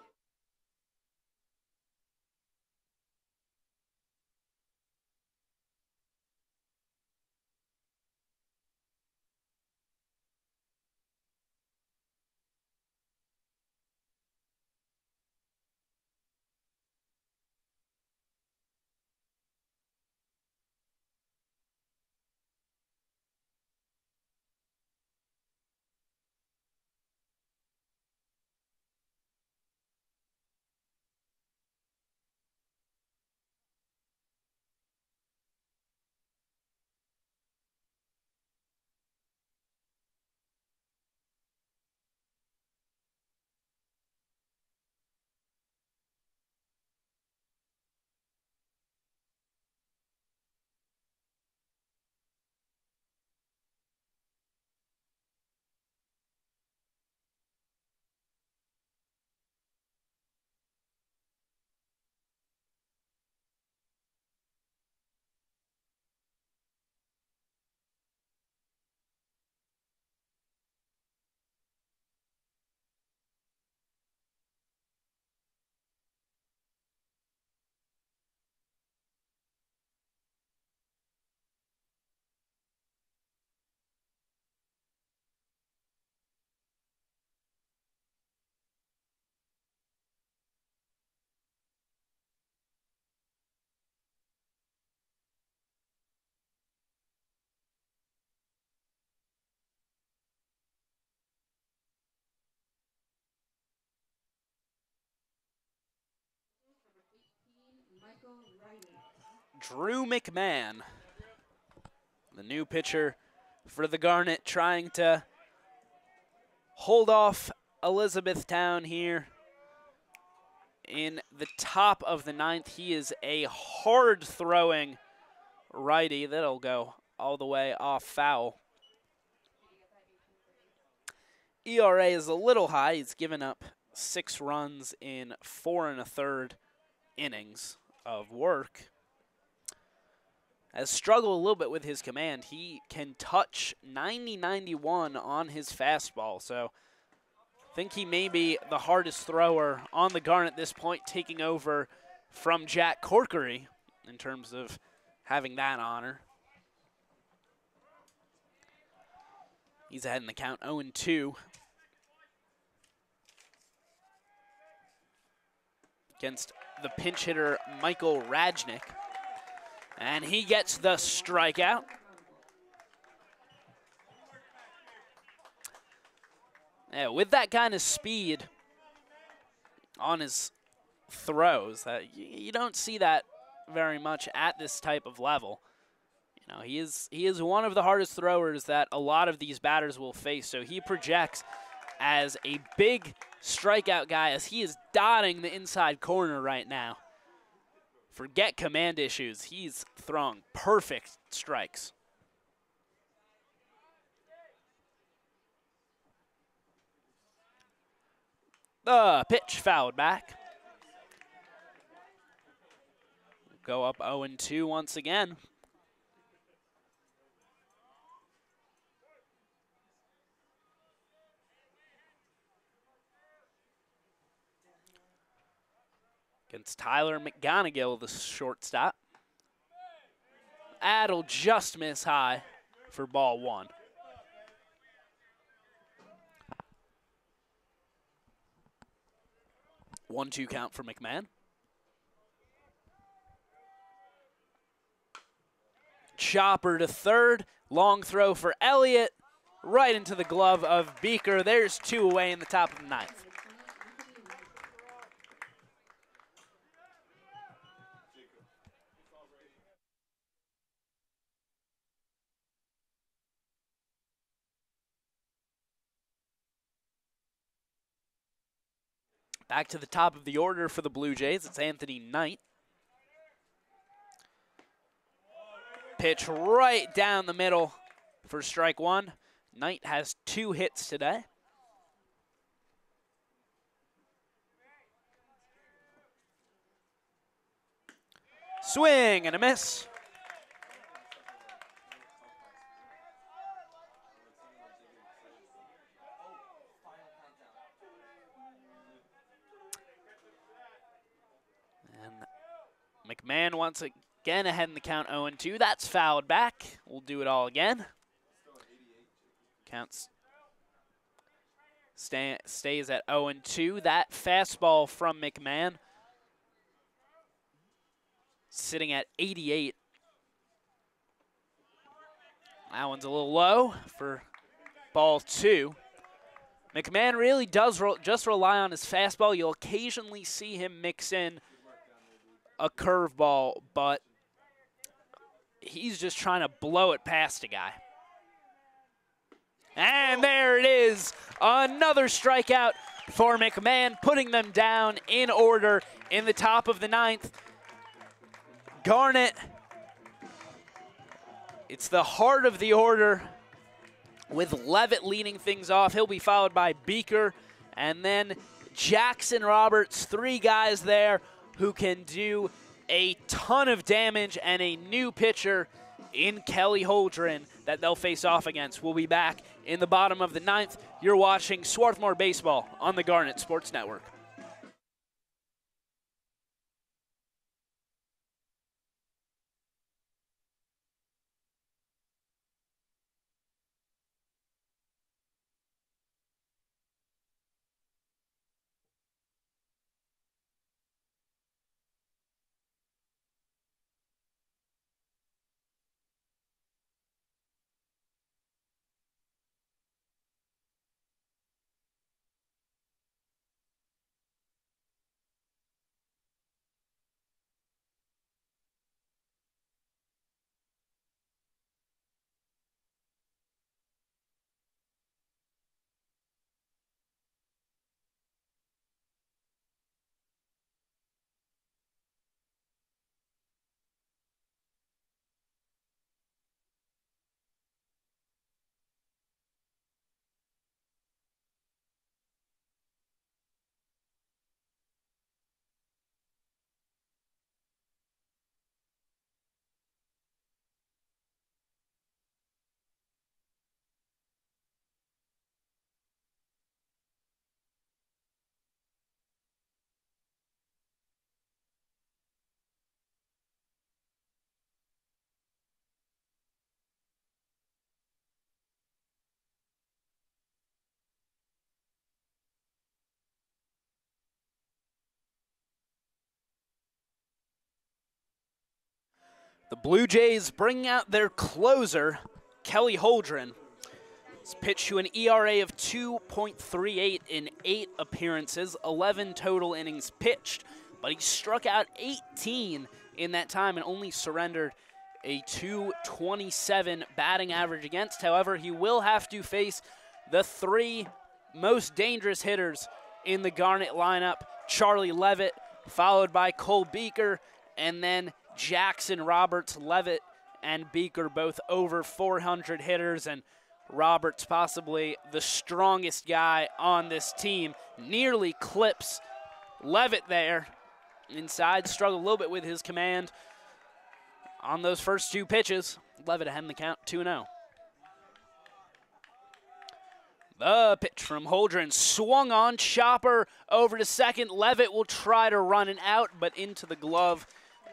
Michael Ryder. Drew McMahon, the new pitcher for the Garnet, trying to hold off Elizabethtown here in the top of the ninth. He is a hard-throwing righty that'll go all the way off foul. ERA is a little high. He's given up 6 runs in 4 1/3 innings of work. Has struggled a little bit with his command. He can touch 90-91 on his fastball, so I think he may be the hardest thrower on the Garnet at this point, taking over from Jack Corkery in terms of having that honor. He's ahead in the count, 0-2. Against the pinch hitter, Michael Rajnik. And he gets the strikeout. Yeah, with that kind of speed on his throws, you don't see that very much at this type of level. You know, he is one of the hardest throwers that a lot of these batters will face. So he projects as a big strikeout guy as he is dotting the inside corner right now. Forget command issues. He's throwing perfect strikes. The pitch fouled back. Go up 0-2 once again. Against Tyler McGonigal, the shortstop. That'll just miss high for ball 1. One-two count for McMahon. Chopper to third. Long throw for Elliott. Right into the glove of Beaker. There's 2 away in the top of the 9th. Back to the top of the order for the Blue Jays. It's Anthony Knight. Pitch right down the middle for strike 1. Knight has 2 hits today. Swing and a miss. And McMahon once again ahead in the count, 0-2. That's fouled back. We'll do it all again. Counts stays at 0-2. That fastball from McMahon sitting at 88. That one's a little low for ball 2. McMahon really does just rely on his fastball. You'll occasionally see him mix in a curveball, but he's just trying to blow it past a guy. And there it is, another strikeout for McMahon, putting them down in order in the top of the 9th. Garnet, it's the heart of the order with Levitt leading things off. He'll be followed by Beaker and then Jackson Roberts, 3 guys there who can do a ton of damage, and a new pitcher in Kelly Holdren that they'll face off against. We'll be back in the bottom of the 9th. You're watching Swarthmore Baseball on the Garnet Sports Network. The Blue Jays bring out their closer, Kelly Holdren. He's pitched to an ERA of 2.38 in 8 appearances, 11 total innings pitched, but he struck out 18 in that time and only surrendered a 227 batting average against. However, he will have to face the 3 most dangerous hitters in the Garnet lineup: Charlie Levitt, followed by Cole Beaker, and then Jackson Roberts. Levitt and Beaker both over 400 hitters, and Roberts possibly the strongest guy on this team. Nearly clips Levitt there. Inside, struggled a little bit with his command on those first 2 pitches. Levitt ahead in the count, 2-0. The pitch from Holdren, swung on, chopper over to second. Levitt will try to run it out, but into the glove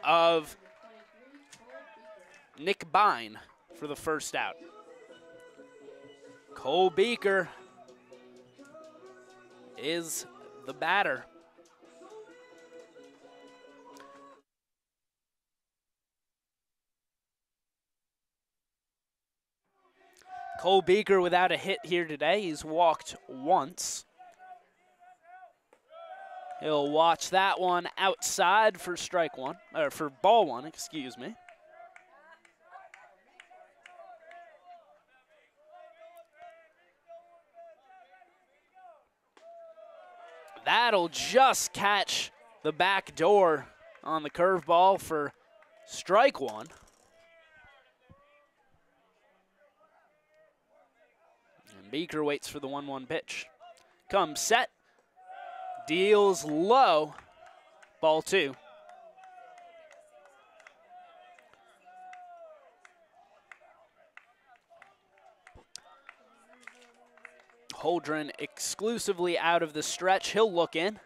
of Nick Bine for the first out. Cole Beaker is the batter. Cole Beaker without a hit here today. He's walked once. He'll watch that one outside for strike one, or for ball one, excuse me. That'll just catch the back door on the curveball for strike one. And Beaker waits for the 1-1 pitch. Comes set, deals low, ball 2. Holdren exclusively out of the stretch. He'll look in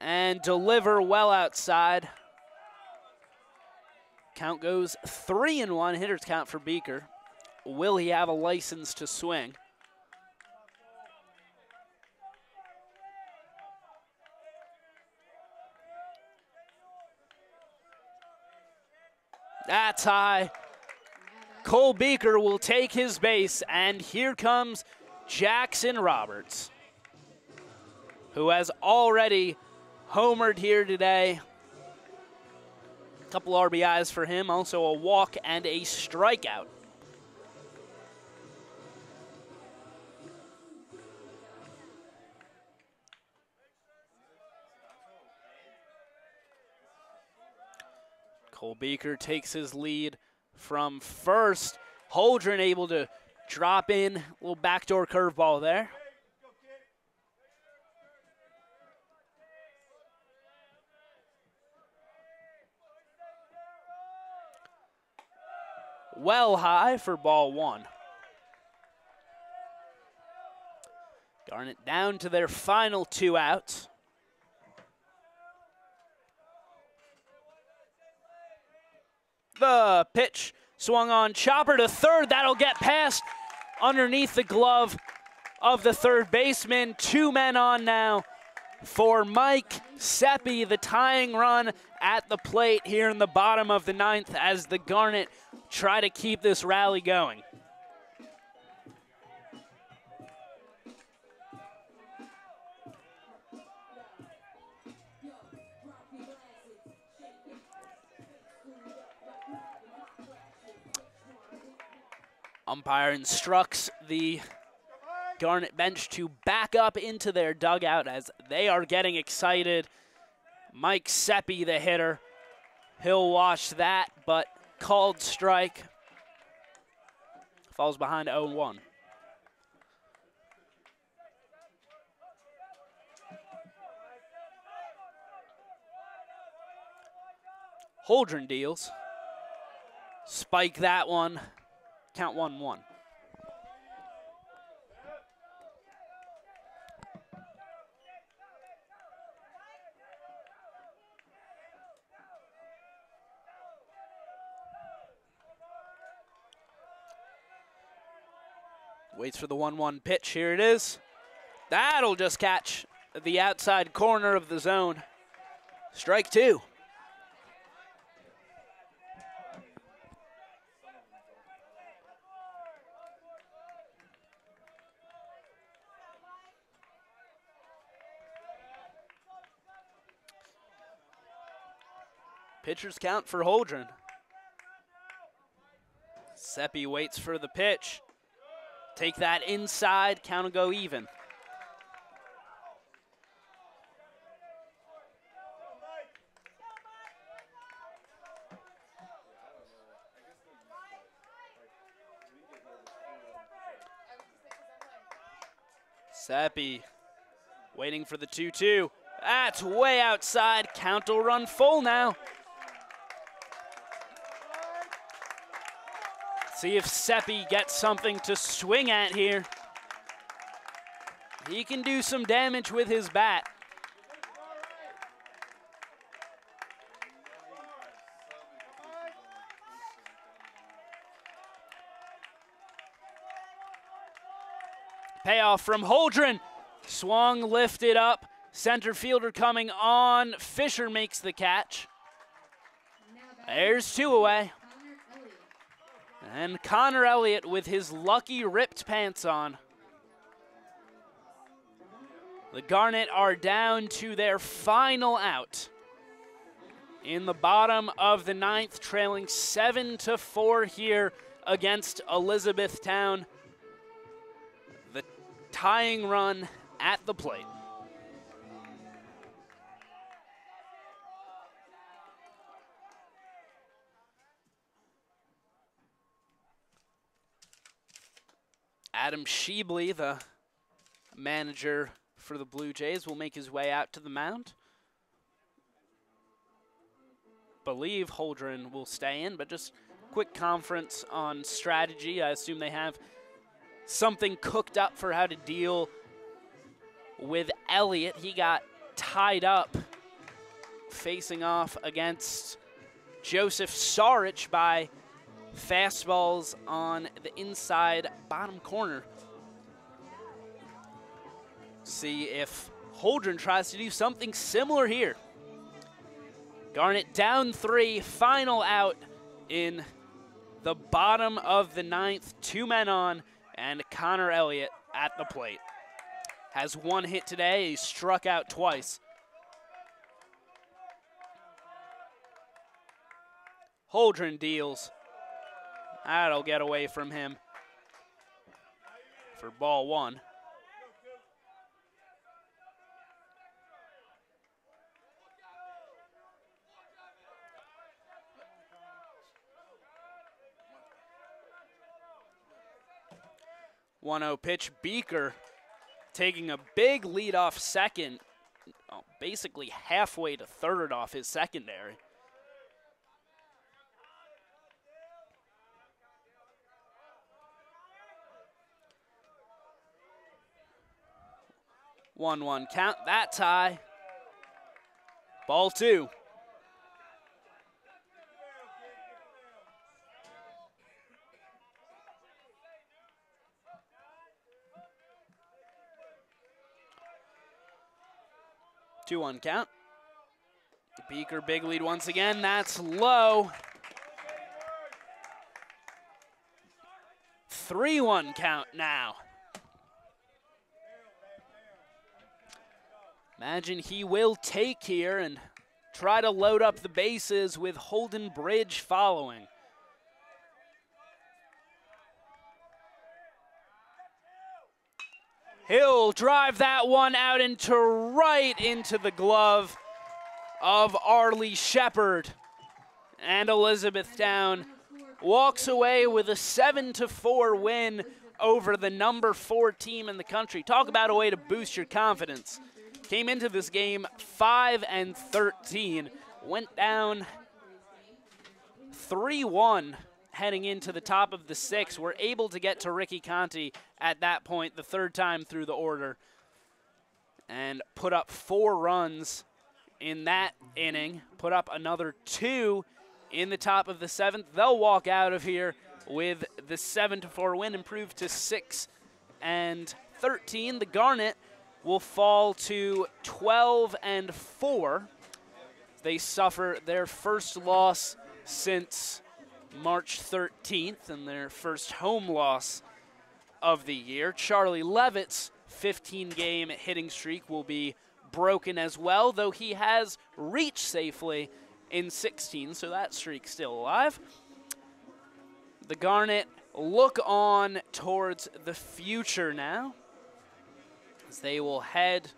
and deliver well outside. Count goes 3-1. Hitter's count for Beaker. Will he have a license to swing? That's high. Cole Beaker will take his base, and here comes Jackson Roberts, who has already homered here today. A couple RBIs for him, also a walk and a strikeout. Cole Beaker takes his lead from first. Holdren able to drop in, a little backdoor curveball there. Well high for ball 1. Garnet down to their final 2 outs. The pitch swung on, chopper to third. That'll get past underneath the glove of the third baseman. 2 men on now for Mike Seppi, the tying run at the plate here in the bottom of the 9th as the Garnet try to keep this rally going. Umpire instructs the Garnet bench to back up into their dugout as they are getting excited. Mike Seppi, the hitter, he'll watch that, but called strike. Falls behind 0-1. Holdren deals. Spike that one. Count 1-1. Waits for the 1-1 pitch. Here it is. That'll just catch the outside corner of the zone. Strike 2. Pitcher's count for Holdren. Seppi waits for the pitch. Take that inside, count will go even. Seppi waiting for the 2-2. That's way outside. Count will run full now. See if Seppi gets something to swing at here. He can do some damage with his bat. Payoff from Holdren. Swung, lifted up. Center fielder coming on. Fisher makes the catch. There's 2 away. And Connor Elliott with his lucky ripped pants on. The Garnet are down to their final out. In the bottom of the 9th, trailing 7-4 here against Elizabethtown. The tying run at the plate. Adam Sheebley, the manager for the Blue Jays, will make his way out to the mound. Believe Holdren will stay in, but just quick conference on strategy. I assume they have something cooked up for how to deal with Elliott. He got tied up facing off against Joseph Sarich by fastballs on the inside bottom corner. See if Holdren tries to do something similar here. Garnet down 3, final out in the bottom of the 9th. 2 men on, and Connor Elliott at the plate. Has 1 hit today. He struck out twice. Holdren deals. That'll get away from him for ball 1. One-0 pitch. Beaker taking a big lead off second, basically halfway to third off his secondary. One count, that's high. Ball 2. Two-one count. Beaker, big lead once again. That's low. 3-1 count now. Imagine he will take here and try to load up the bases with Holden Bridge following. He'll drive that one out right into the glove of Arlie Shepard. And Elizabethtown walks away with a 7-4 win over the number 4 team in the country. Talk about a way to boost your confidence. Came into this game 5-13, went down 3-1 heading into the top of the 6th. Were able to get to Ricky Conti at that point, the 3rd time through the order, and put up 4 runs in that inning, put up another 2 in the top of the 7th. They'll walk out of here with the 7-4 win, improved to 6-13. The Garnet will fall to 12-4. They suffer their first loss since March 13th and their first home loss of the year. Charlie Levitt's 15-game hitting streak will be broken as well, though he has reached safely in 16, so that streak's still alive. The Garnet look on towards the future now, as they will head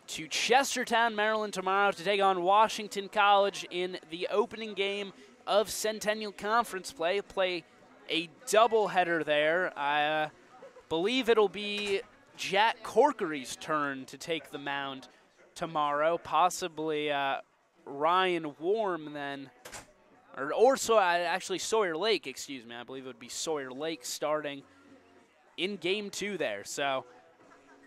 to Chestertown, Maryland tomorrow to take on Washington College in the opening game of Centennial Conference play. Play a doubleheader there. I believe it'll be Jack Corkery's turn to take the mound tomorrow, possibly Ryan Warm then, actually Sawyer Lake, excuse me. I believe it would be Sawyer Lake starting in game 2 there. So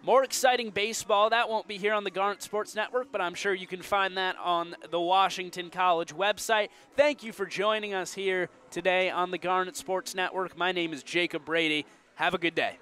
more exciting baseball. That won't be here on the Garnet Sports Network, but I'm sure you can find that on the Washington College website. Thank you for joining us here today on the Garnet Sports Network. My name is Jacob Brady. Have a good day.